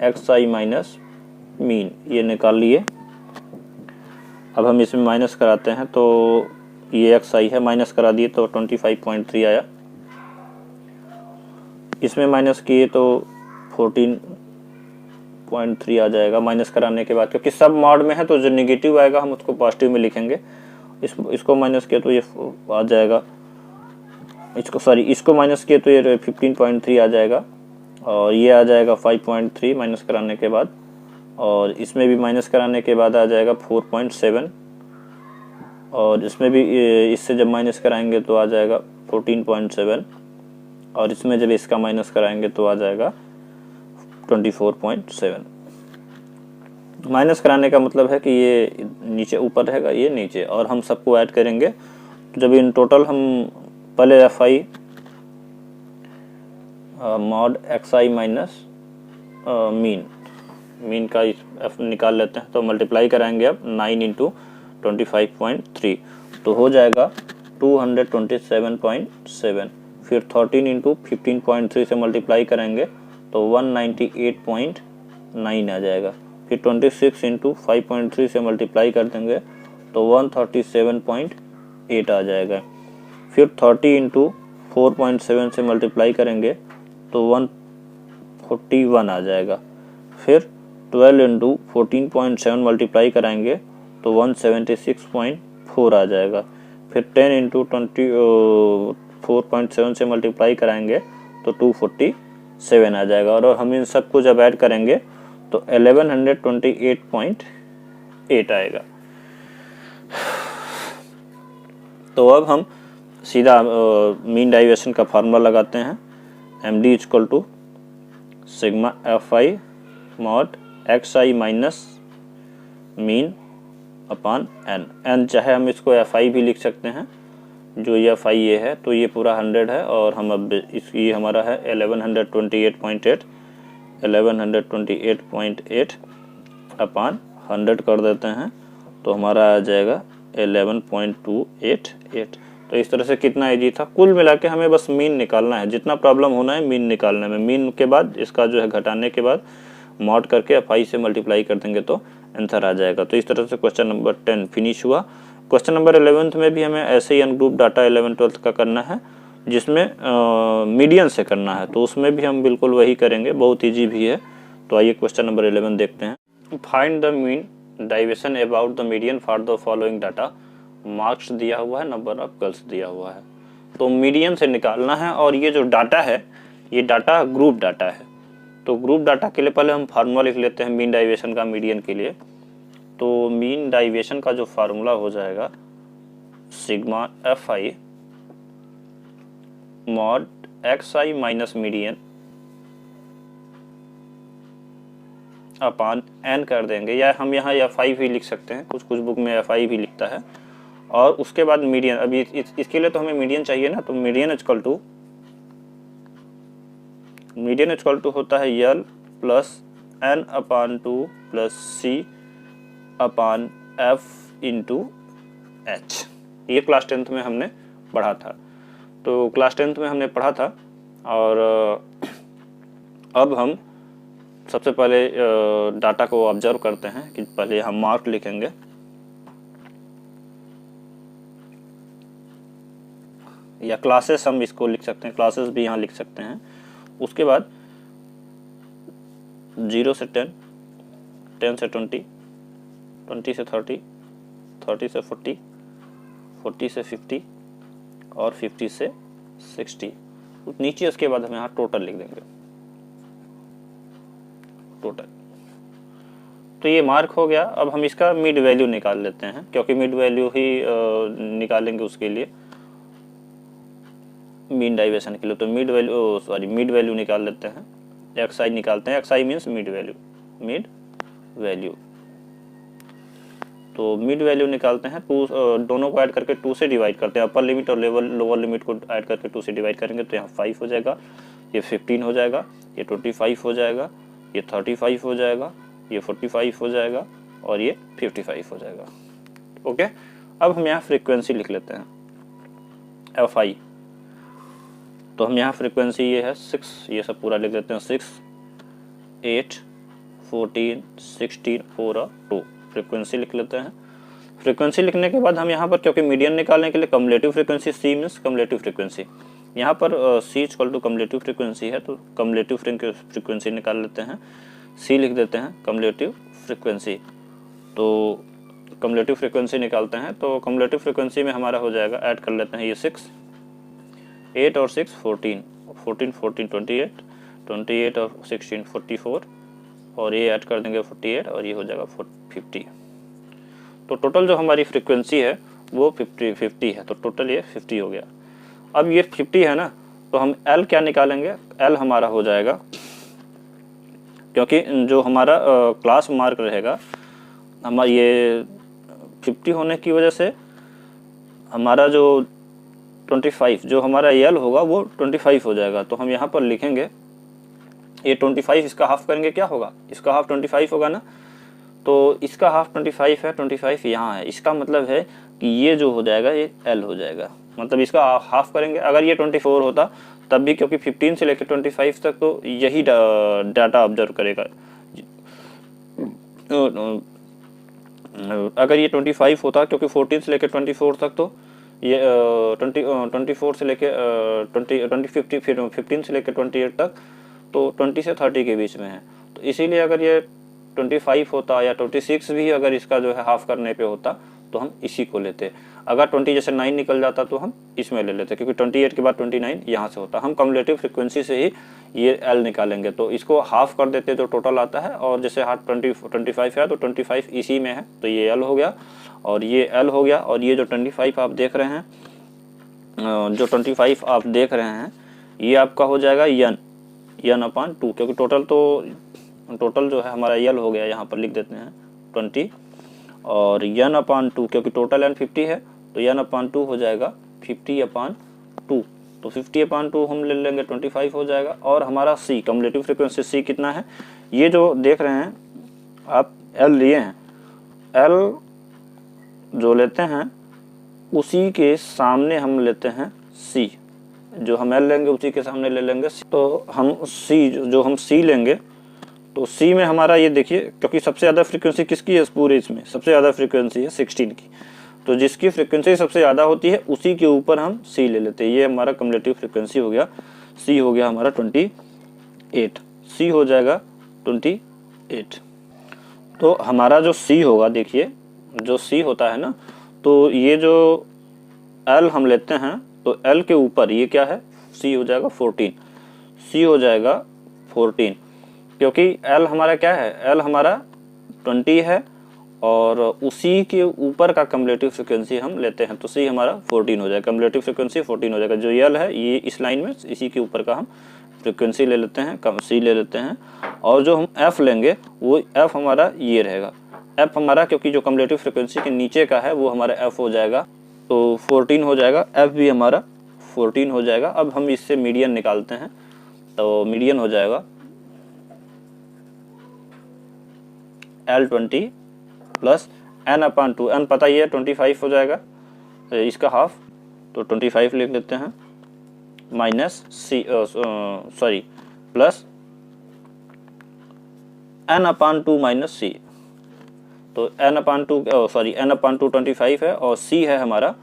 एक्स आई माइनस मीन ये निकाल लिए। अब हम इसमें माइनस कराते हैं तो ये एक्स आई है, माइनस करा दिए तो 25.3 आया, इसमें माइनस किए तो 14.3 आ जाएगा माइनस कराने के बाद, क्योंकि सब मॉड में है तो जो नेगेटिव आएगा हम उसको पॉजिटिव में लिखेंगे, इसको माइनस किया तो ये आ जाएगा, इसको माइनस किया तो ये 15.3 आ जाएगा, और ये आ जाएगा 5.3 माइनस कराने के बाद, और इसमें भी माइनस कराने के बाद आ जाएगा 4.7, और इसमें भी इससे जब माइनस कराएंगे तो आ जाएगा 14.7, और इसमें जब इसका माइनस कराएंगे तो आ जाएगा 24.7। माइनस कराने का मतलब है कि ये नीचे ऊपर रहेगा, ये नीचे, और हम सबको ऐड करेंगे, तो जब इन टोटल हम पहले F I mod x I minus mean का एफ निकाल लेते हैं, तो मल्टीप्लाई कराएंगे अब 9 × 25.3 तो हो जाएगा 227.7, फिर 13 × 15.3 से मल्टीप्लाई करेंगे तो 198.9 आ जाएगा, फिर 26 × 5.3 से मल्टीप्लाई कर देंगे तो 137.8 आ जाएगा, फिर 30 × 4.7 से मल्टीप्लाई करेंगे तो 141 आ जाएगा, फिर 12 × 14.7 मल्टीप्लाई कराएंगे तो 176.5 4 आ जाएगा। फिर 10 इंटू 4.7 से मल्टीप्लाई कराएंगे तो 247 आ जाएगा। और हम इन सबको जब ऐड करेंगे तो 1128.8 आएगा। तो अब हम सीधा मीन डाइवर्शन का फार्मूला लगाते हैं। M D equal to sigma F I mod x I minus mean upon N. N चाहे हम इसको एफ आई भी लिख सकते हैं, जो एफ आई ये है तो ये पूरा 100 है, और हम अब ये हमारा है 1128.8 अपान 100 कर देते हैं तो हमारा आ जाएगा 11.288। तो इस तरह से कितना इजी था। कुल मिला के हमें बस मीन निकालना है, जितना प्रॉब्लम होना है मीन निकालने में। मीन के बाद इसका जो है घटाने के बाद मॉड करके एफ आई से मल्टीप्लाई कर देंगे तो आंसर आ जाएगा। तो इस तरह से क्वेश्चन नंबर 10 फिनिश हुआ। क्वेश्चन नंबर 11 में भी हमें ऐसे ही अनग्रुप डाटा 11-12 का करना है, जिसमें मीडियन से करना है, तो उसमें भी हम बिल्कुल वही करेंगे, बहुत ईजी भी है। तो आइए क्वेश्चन नंबर 11 देखते हैं। Find the mean diversion about the median for the following data. Marks दिया हुआ है, नंबर ऑफ गर्ल्स दिया हुआ है, तो मीडियन से निकालना है। और ये जो डाटा है ये डाटा ग्रुप डाटा है, तो ग्रुप डाटा के लिए पहले हम फार्मूला लिख लेते हैं मीन डाइवर्शन का मीडियन के लिए। तो मीन डाइवर्शन का जो फार्मूला हो जाएगा sigma F I mod x I minus median upon N कर देंगे, या हम यहाँ एफ आई भी लिख सकते हैं, कुछ बुक में एफ आई भी लिखता है। और उसके बाद मीडियन, अभी इसके लिए तो हमें मीडियन चाहिए ना, तो मीडियन इक्वल टू होता है यल प्लस एन अपान 2 प्लस सी अपान एफ इंटू एच। ये क्लास 10th में हमने पढ़ा था, तो क्लास 10th में हमने पढ़ा था। और अब हम सबसे पहले डाटा को ऑब्जर्व करते हैं कि पहले हम मार्क लिखेंगे। या क्लासेस हम इसको लिख सकते हैं, क्लासेस भी यहाँ लिख सकते हैं। उसके बाद 0 से 10, 10 से 20, 20 से 30, 30 से 40, 40 से 50 और 50 से 60। नीचे उसके बाद हम यहाँ टोटल लिख देंगे, टोटल। तो ये मार्क हो गया। अब हम इसका मिड वैल्यू निकाल लेते हैं, क्योंकि मिड वैल्यू ही निकालेंगे उसके लिए, मीन डाइवर्शन के लिए। तो मिड वैल्यू निकाल लेते हैं, एक्स आई निकालते हैं। X I means mid value. तो मिड वैल्यू निकालते हैं, दोनों को ऐड करके 2 से डिवाइड करते हैं। अपर लिमिट और लोअर लिमिट को ऐड करके 2 से डिवाइड करेंगे तो यहाँ 5 हो जाएगा, ये 15 हो जाएगा, ये 25 हो जाएगा, ये 35 हो जाएगा, ये 45 हो जाएगा और ये 55 हो जाएगा। ओके, अब हम यहाँ फ्रीक्वेंसी लिख लेते हैं एफ आई। तो हम यहाँ फ्रीक्वेंसी ये है 6, ये सब पूरा लिख लेते हैं 6, 8, 14, 16, 4 और 2 फ्रीक्वेंसी लिख लेते हैं। फ्रीक्वेंसी लिखने के बाद हम यहाँ पर, क्योंकि मीडियन निकालने के लिए cumulative frequency, C means cumulative frequency, यहाँ पर C equal to cumulative frequency है, तो कम्युलेटिव फ्रीक्वेंसी निकाल लेते हैं। सी लिख देते हैं कम्युलेटिव फ्रीक्वेंसी। तो कम्युलेटिव फ्रीक्वेंसी निकालते हैं, तो कम्युलेटिव फ्रीक्वेंसी में हमारा हो जाएगा, ऐड कर लेते हैं ये 6, 8 और 6 14, 14 14 28, 28 और 16 44, और ये ऐड कर देंगे 48 और ये हो जाएगा 50। तो टोटल जो हमारी फ्रीक्वेंसी है वो 50 है, तो टोटल ये 50 हो गया। अब ये 50 है ना, तो हम L क्या निकालेंगे। L हमारा हो जाएगा, क्योंकि जो हमारा क्लास मार्क रहेगा, हमारा ये 50 होने की वजह से हमारा जो 25 जो हमारा L होगा वो 25 हो जाएगा। तो हम यहाँ पर लिखेंगे ये 25, इसका हाफ करेंगे, क्या होगा, इसका हाफ 25 होगा ना, तो इसका हाफ 25 है, 25 यहाँ है। इसका मतलब है कि ये जो हो जाएगा ये L हो जाएगा, मतलब इसका हाफ करेंगे। अगर ये 24 होता तब भी, क्योंकि 15 से लेकर 25 तक तो यही डाटा ऑब्जर्व करेगा। अगर ये 25 होता, क्योंकि 14 से लेकर 24 तक तो ये 24 से लेकर 15 से लेकर 28 तक तो 20 से 30 के बीच में है। तो इसीलिए अगर ये 25 होता या 26 भी अगर इसका जो है हाफ करने पे होता तो हम इसी को लेते। अगर 20 जैसे 9 निकल जाता तो हम इसमें ले लेते, क्योंकि 28 के बाद 29 यहाँ से होता। हम कम्युलेटिव फ्रीक्वेंसी से ही ये L निकालेंगे, तो इसको हाफ कर देते तो टोटल आता है, और जैसे हाथ 25 है तो 25 इसी में है, तो ये L हो गया और ये L हो गया। और ये जो 25 आप देख रहे हैं, ये आपका हो जाएगा n/2, क्योंकि टोटल जो है हमारा L हो गया, यहाँ पर लिख देते हैं 20, और n/2 क्योंकि टोटल n 50 है तो n/2 हो जाएगा 50/2। तो 50/2 हम ले लेंगे 25 हो जाएगा। और हमारा C कम्युलेटिव फ्रीक्वेंसी C कितना है, ये जो देख रहे हैं आप L लिए हैं, L जो लेते हैं उसी के सामने हम लेते हैं C, जो हम L लेंगे उसी के सामने ले लेंगे C। तो हम C जो हम C लेंगे तो C में हमारा ये देखिए, क्योंकि सबसे ज़्यादा फ्रीक्वेंसी किसकी है पूरे इसमें, सबसे ज़्यादा फ्रीक्वेंसी है 16 की, तो जिसकी फ्रीक्वेंसी सबसे ज़्यादा होती है उसी के ऊपर हम C ले लेते हैं। ये हमारा कम्युलेटिव फ्रीक्वेंसी हो गया, C हो गया हमारा 28, C हो जाएगा 28। तो हमारा जो C होगा, देखिए जो C होता है ना, तो ये जो L हम लेते हैं तो L के ऊपर ये क्या है, C हो जाएगा 14, C हो जाएगा 14, क्योंकि L हमारा क्या है, L हमारा 20 है और उसी के ऊपर का कम्युलेटिव फ्रीक्वेंसी हम लेते हैं, तो C हमारा 14 हो जाएगा, कम्युलेटिव फ्रीक्वेंसी 14 हो जाएगा। जो L है ये इस लाइन में इसी के ऊपर का हम फ्रीक्वेंसी ले लेते हैं, C ले लेते हैं। और जो हम F लेंगे वो F हमारा ये रहेगा, F हमारा क्योंकि जो कम्युलेटिव फ्रीक्वेंसी के नीचे का है वो हमारा F हो जाएगा, तो 14 हो जाएगा, F भी हमारा 14 हो जाएगा। अब हम इससे मीडियन निकालते हैं, तो मीडियन हो जाएगा L20 प्लस n/2, n पता ही है 25 हो जाएगा, इसका हाफ, तो 25 लिख लेते हैं, minus plus n/2 minus C, तो n/2 25 है और C है हमारा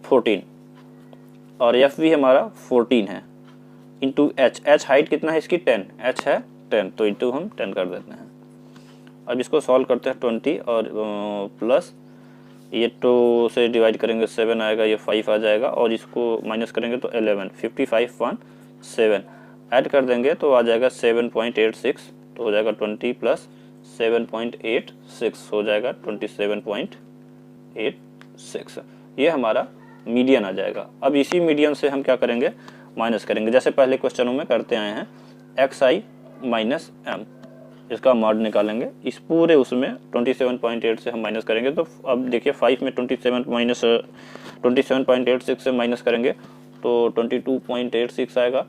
14 और F भी हमारा 14 है, इंटू H हाइट कितना है इसकी 10, H है 10, तो इंटू हम 10 कर देते हैं। अब इसको सॉल्व करते हैं 20 और प्लस ये 2 से डिवाइड करेंगे 7 आएगा, ये 5 आ जाएगा, और इसको माइनस करेंगे तो 11, 55.7 ऐड कर देंगे तो आ जाएगा 7.86, तो हो जाएगा 20 प्लस 7.86 हो जाएगा 27.86, ये हमारा मीडियन आ जाएगा। अब इसी मीडियन से हम क्या करेंगे, माइनस करेंगे, जैसे पहले क्वेश्चनों में करते आए हैं, xi माइनस m, इसका मॉड निकालेंगे, इस पूरे उसमें 27.8 से हम माइनस करेंगे। तो अब देखिए 5 में 27.86 से माइनस करेंगे तो 22.86 आएगा,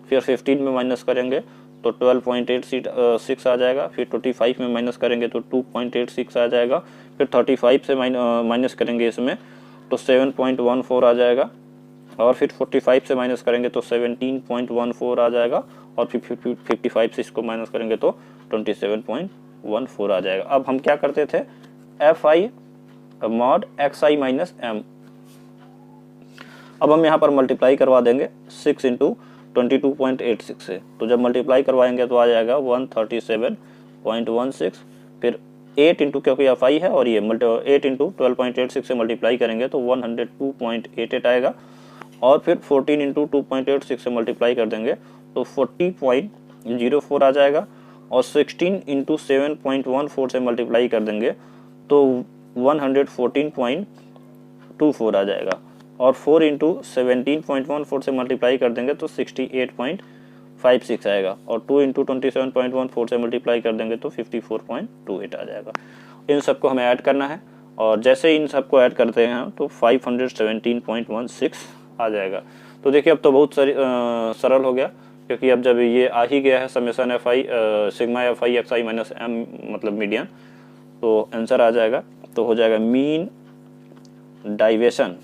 फिर 15 में माइनस करेंगे तो 12.86 आ जाएगा, फिर 25 में माइनस करेंगे तो 2.86 आ जाएगा, फिर 35 से माइनस करेंगे इसमें तो 7.14 आ जाएगा, और फिर 45 से माइनस करेंगे तो 17.14 आ जाएगा, और फिर 55 से इसको माइनस करेंगे तो 27.14 आ जाएगा। अब हम क्या करते थे, FI mod XI minus M, अब हम यहाँ पर मल्टीप्लाई करवा देंगे 6 इंटू 22.86 से, तो जब मल्टीप्लाई करवाएंगे तो आ जाएगा 137.16, फिर 8 इंटू, क्योंकि FI है और ये 8 इंटू 12.86 से मल्टीप्लाई करेंगे तो 102.88 आएगा, और फिर 14 इंटू 2.86 से मल्टीप्लाई कर देंगे तो 40.04 आ जाएगा, और 16 इंटू 7.14 से मल्टीप्लाई कर देंगे तो 114.24 आ जाएगा, और 4 इंटू 17.14 से मल्टीप्लाई कर देंगे तो 68.56 आएगा, और 2 इंटू 27.14 से मल्टीप्लाई कर देंगे तो 54.28 आ जाएगा। इन सबको हमें ऐड करना है, और जैसे इन सबको ऐड करते हैं तो 517.16 आ जाएगा। तो देखिए अब तो बहुत सरल हो गया, क्योंकि अब जब ये आ ही गया है summation FI sigma FI XI minus M मतलब मीडियन, तो आंसर आ जाएगा, तो हो जाएगा मीन डाइवेशन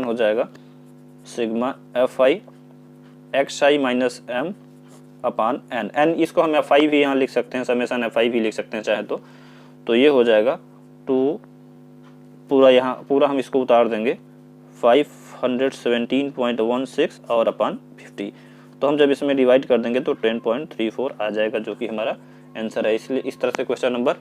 हो जाएगा sigma FI XI minus M अपान n, इसको हम FI भी यहाँ लिख सकते हैं, समेशन FI भी लिख सकते हैं चाहे तो ये हो जाएगा 2 पूरा हम इसको उतार देंगे 517.16 और अपान 50, तो हम जब इसमें डिवाइड कर देंगे तो 10.34 आ जाएगा, जो कि हमारा आंसर है। इसलिए इस तरह से क्वेश्चन नंबर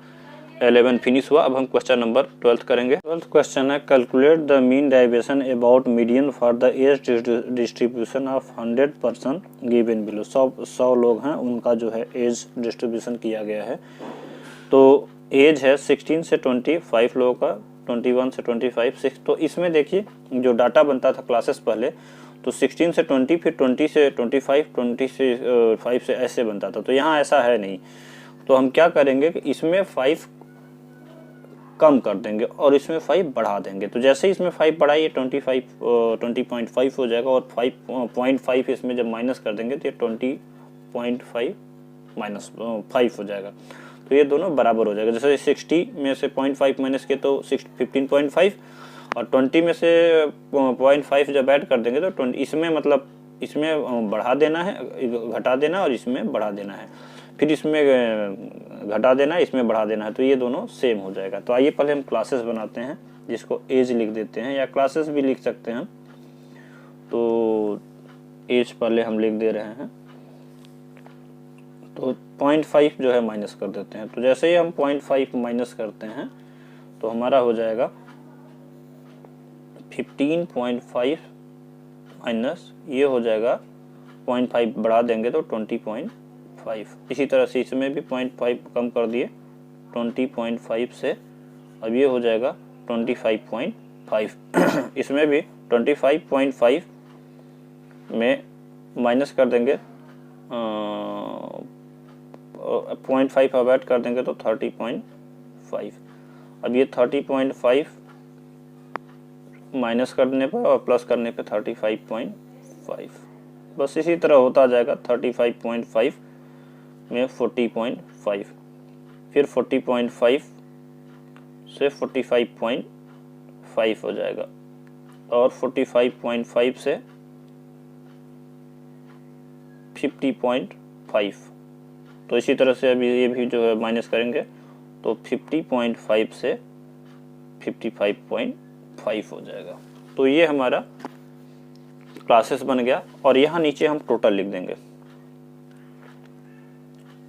11 फिनिश हुआ। अब हम क्वेश्चन नंबर 12 करेंगे। 12th क्वेश्चन है, calculate the mean deviation about median for the age distribution of 100 person given below. 100 लोग हैं, उनका जो है एज डिस्ट्रीब्यूशन किया गया है। तो एज है 16 से 25 लोगों का, 21 से 25 6। तो इसमें देखिए जो डाटा बनता था क्लासेस पहले, तो 16 से 20, फिर 20 से 25, 20 से 5 से ऐसे बनता था। तो यहाँ ऐसा है नहीं। तो हम क्या करेंगे कि इसमें 5 कम कर देंगे और इसमें 5 बढ़ा देंगे। तो जैसे ही इसमें 5 बढ़ाइए 20.5 हो जाएगा, और 5.5 इसमें जब माइनस कर देंगे तो ये 20.5 माइनस 5 हो जाएगा। तो ये दोनों बराबर हो जाएगा। जैसे 60 में से 0.5 माइनस किए तो 15.5, और 20 में से 0.5 जब ऐड कर देंगे तो 20, इसमें मतलब इसमें बढ़ा देना है, घटा देना, और इसमें बढ़ा देना है, फिर इसमें घटा देना है, इसमें बढ़ा देना है। तो ये दोनों सेम हो जाएगा। तो आइए पहले हम क्लासेस बनाते हैं, जिसको एज लिख देते हैं, या क्लासेस भी लिख सकते हैं। तो एज पहले हम लिख दे रहे हैं, तो 0.5 जो है माइनस कर देते हैं। तो जैसे ही हम 0.5 माइनस करते हैं तो हमारा हो जाएगा 15.5 माइनस, ये हो जाएगा 0.5 बढ़ा देंगे तो 20.5। इसी तरह से इसमें भी 0.5 कम कर दिए 20.5 से, अब ये हो जाएगा 25.5। इसमें भी 25.5 में माइनस कर देंगे 0.5 अब ऐड कर देंगे तो 30.5। अब ये 30.5 माइनस करने पर और प्लस करने पे 35.5। बस इसी तरह होता जाएगा। 35.5 में 40.5, फिर 40.5 से 45.5 हो जाएगा, और 45.5 से 50.5। तो इसी तरह से अभी ये भी जो है माइनस करेंगे तो 50.5 से 55.5 हो जाएगा। तो ये हमारा क्लासेस बन गया। और यहाँ नीचे हम टोटल लिख देंगे,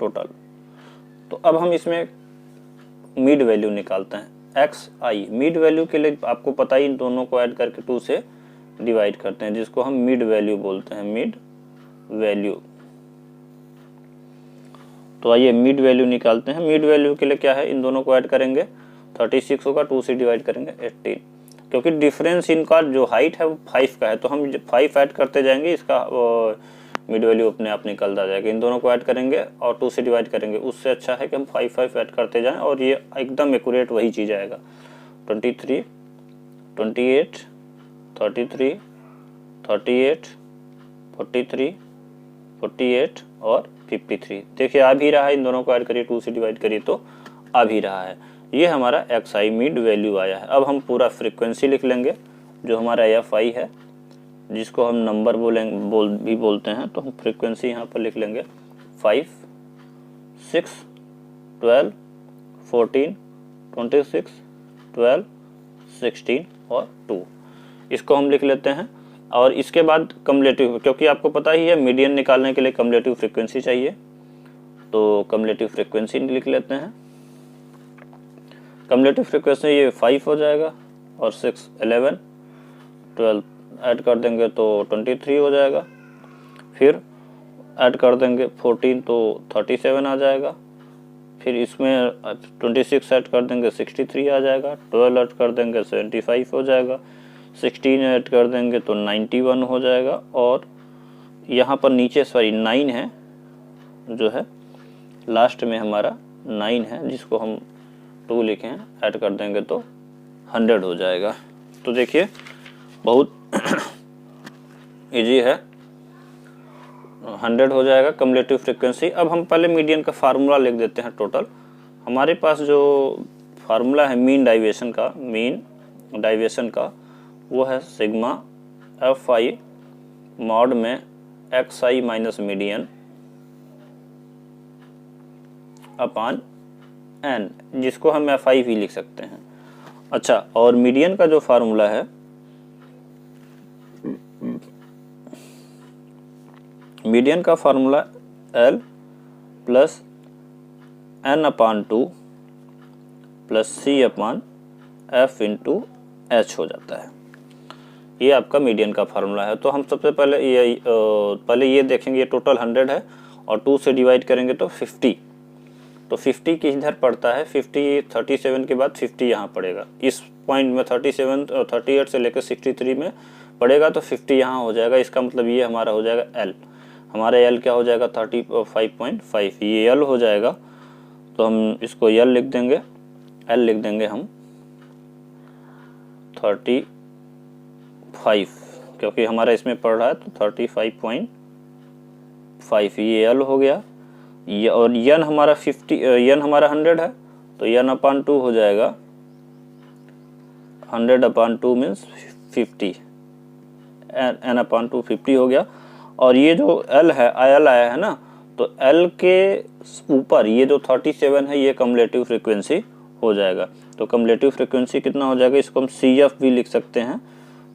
टोटल। तो अब हम इसमें मिड वैल्यू निकालते हैं, xi। मिड वैल्यू के लिए आपको पता ही, इन दोनों को ऐड करके 2 से डिवाइड करते हैं, जिसको हम मिड वैल्यू बोलते हैं, मिड वैल्यू। तो आइए मिड वैल्यू निकालते हैं। मिड वैल्यू के लिए क्या है, इन दोनों को ऐड करेंगे 36 होगा, 2 से डिवाइड करेंगे 18। क्योंकि डिफरेंस इनका जो हाइट है वो 5 का है, तो हम 5 ऐड करते जाएंगे, इसका मिड वैल्यू अपने आप निकलता जाएगा। इन दोनों को ऐड करेंगे और 2 से डिवाइड करेंगे। उससे अच्छा है कि हम 5 ऐड करते जाएं, और ये एकदम एक्यूरेट वही चीज़ आएगा। 23, 28, 33, 38, 43, 48 और 53। देखिए आ भी रहा है, इन दोनों को ऐड करिए 2 से डिवाइड करिए तो आ भी रहा है। ये हमारा xi मिड वैल्यू आया है। अब हम पूरा फ्रीक्वेंसी लिख लेंगे, जो हमारा fi है, जिसको हम नंबर बोलते हैं। तो हम फ्रीक्वेंसी यहाँ पर लिख लेंगे 5, 6, 12, 14, 26, 12, 16 और 2। इसको हम लिख लेते हैं। और इसके बाद कम्युलेटिव, क्योंकि आपको पता ही है मीडियन निकालने के लिए कम्युलेटिव फ्रीक्वेंसी चाहिए, तो कम्युलेटिव फ्रीक्वेंसी लिख लेते हैं। कम्युलेटिव फ्रीक्वेंसी ये 5 हो जाएगा, और 6 11, 12 ऐड कर देंगे तो 23 हो जाएगा, फिर ऐड कर देंगे 14 तो 37 आ जाएगा, फिर इसमें 26 ऐड कर देंगे 63 आ जाएगा, 12 ऐड कर देंगे 75 हो जाएगा, 16 ऐड कर देंगे तो 91 हो जाएगा, और यहाँ पर नीचे 9 है, जो है लास्ट में हमारा 9 है, जिसको हम 2 लिखे हैं, ऐड कर देंगे तो 100 हो जाएगा। तो देखिए बहुत इजी है, 100 हो जाएगा कम्युलेटिव फ्रीक्वेंसी। अब हम पहले मीडियन का फार्मूला लिख देते हैं। टोटल हमारे पास जो फार्मूला है मीन डाइवेशन का, वो है सिग्मा fi मॉड में xi माइनस मीडियन अपान n, जिसको हम fi भी लिख सकते हैं। अच्छा, और मीडियन का जो फार्मूला है मीडियन का formula L plus n/2 plus C/F into H हो जाता है। ये आपका मीडियन का फार्मूला है। तो हम सबसे पहले ये देखेंगे, ये टोटल 100 है और 2 से डिवाइड करेंगे तो 50। तो 50 किधर पड़ता है, 50 37 के बाद 50 यहाँ पड़ेगा। इस पॉइंट में 38 से लेकर 63 में पड़ेगा तो 50 यहाँ हो जाएगा। इसका मतलब ये हमारा हो जाएगा L। हमारा L क्या हो जाएगा 35.5, ये L हो जाएगा। तो हम इसको L लिख देंगे, L लिख देंगे हम 35, क्योंकि हमारा इसमें पड़ रहा है तो 35.5 ये L हो गया। ये और n हमारा 100 है तो n/2 हो जाएगा 100/2 मीन्स 50, n/2 50 हो गया। और ये जो L आया है ना, तो L के ऊपर ये जो 37 है ये कम्युलेटिव फ्रीक्वेंसी हो जाएगा। तो कम्युलेटिव फ्रीक्वेंसी कितना हो जाएगा, इसको हम CF भी लिख सकते हैं।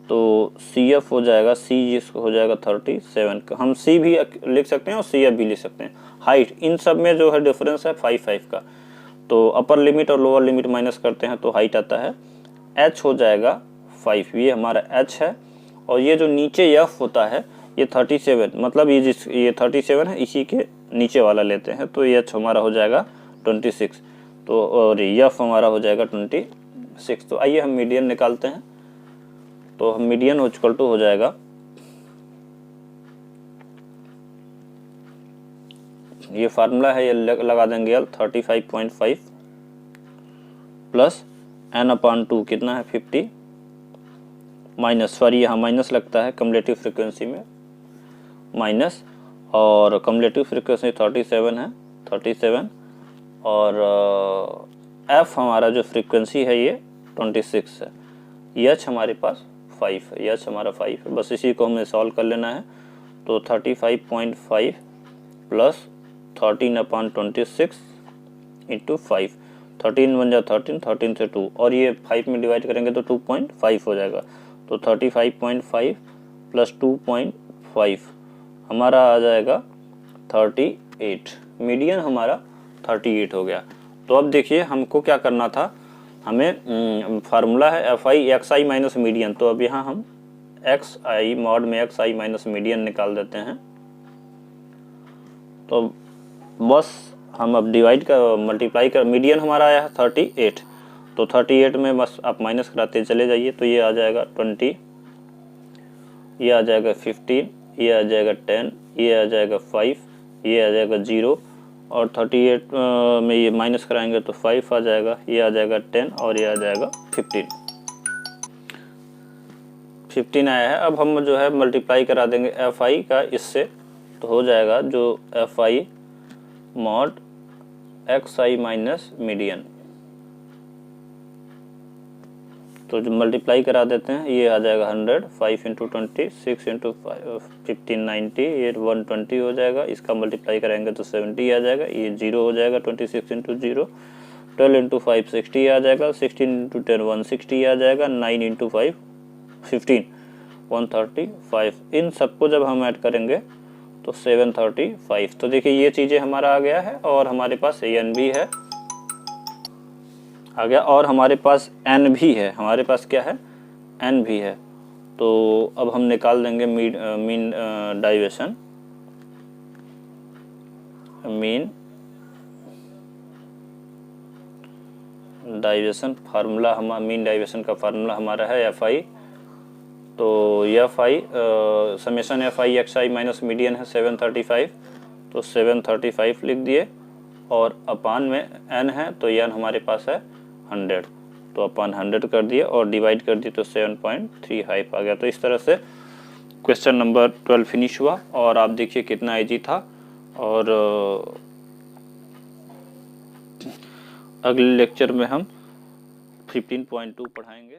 तो CF हो जाएगा, C जिसको हो जाएगा 37, हम C भी लिख सकते हैं और CF भी लिख सकते हैं। हाइट इन सब में जो है डिफरेंस है 5 का। तो अपर लिमिट और लोअर लिमिट माइनस करते हैं तो हाइट आता है, H हो जाएगा 5, ये हमारा H है। और ये जो नीचे F होता है ये 37, मतलब ये 37 है, इसी के नीचे वाला लेते हैं तो ये H हमारा हो जाएगा 26, तो और F हमारा हो जाएगा 26। तो आइए हम मीडियन निकालते हैं। तो हम मीडियन इक्वल टू हो जाएगा, ये फार्मूला है, ये लगा देंगे L 35.5 प्लस n/2 कितना है 50 माइनस, सॉरी यहाँ माइनस लगता है कम्युलेटिव फ्रीक्वेंसी में माइनस, और कम्युलेटिव फ्रीक्वेंसी 37 है 37, और F हमारा जो फ्रीक्वेंसी है ये 26 है। H हमारे पास 5 है, H हमारा 5 है। बस इसी को हमें सॉल्व कर लेना है। तो 35.5 प्लस 13/26 इंटू 5, 13 बन जा 13, 13 से 2 और ये 5 में डिवाइड करेंगे तो 2.5 हो जाएगा। तो 35.5 प्लस 2.5 हमारा आ जाएगा 38। मीडियन हमारा 38 हो गया। तो अब देखिए हमको क्या करना था, हमें फार्मूला है FI माइनस मीडियन। तो अब यहाँ हम XI मॉड में XI माइनस मीडियन निकाल देते हैं। तो बस हम अब डिवाइड कर मल्टीप्लाई कर, मीडियन हमारा आया है 38, तो 38 में बस आप माइनस कराते चले जाइए। तो ये आ जाएगा 20, ये आ जाएगा 15, ये आ जाएगा 10, ये आ जाएगा 5, ये आ जाएगा 0, और 38 में ये माइनस कराएंगे तो 5 आ जाएगा, ये आ जाएगा 10 और ये आ जाएगा 15 आया है। अब हम जो है मल्टीप्लाई करा देंगे FI का इससे, तो हो जाएगा जो FI mod XI minus median. तो जो मल्टीप्लाई करा देते हैं ये आ जाएगा 100, 5 इंटू 20, 6 इंटू 15 90, ये 120 हो जाएगा। इसका मल्टीप्लाई करेंगे तो 70 आ जाएगा, ये 0 हो जाएगा, 26 इंटू 0, 12 इंटू 5 60 आ जाएगा, 16 इंटू 10 160 आ जाएगा, 9 इंटू 5 15 135। इन सबको जब हम ऐड करेंगे तो 735। तो देखिए ये चीज़ें हमारा आ गया है, और हमारे पास AN भी है आ गया, और हमारे पास N भी है, हमारे पास क्या है N भी है। तो अब हम निकाल देंगे mean diversion, formula mean diversion का फार्मूला हमारा है FI। तो FI summation FI XI minus median है 735, तो 735 लिख दिए, और अपान में N है तो N हमारे पास है 100, तो अपन 100 कर दिए और डिवाइड कर दिए तो 7.35 आ गया। तो इस तरह से क्वेश्चन नंबर 12 फिनिश हुआ, और आप देखिए कितना इजी था। और अगले लेक्चर में हम 15.2 पढ़ाएंगे।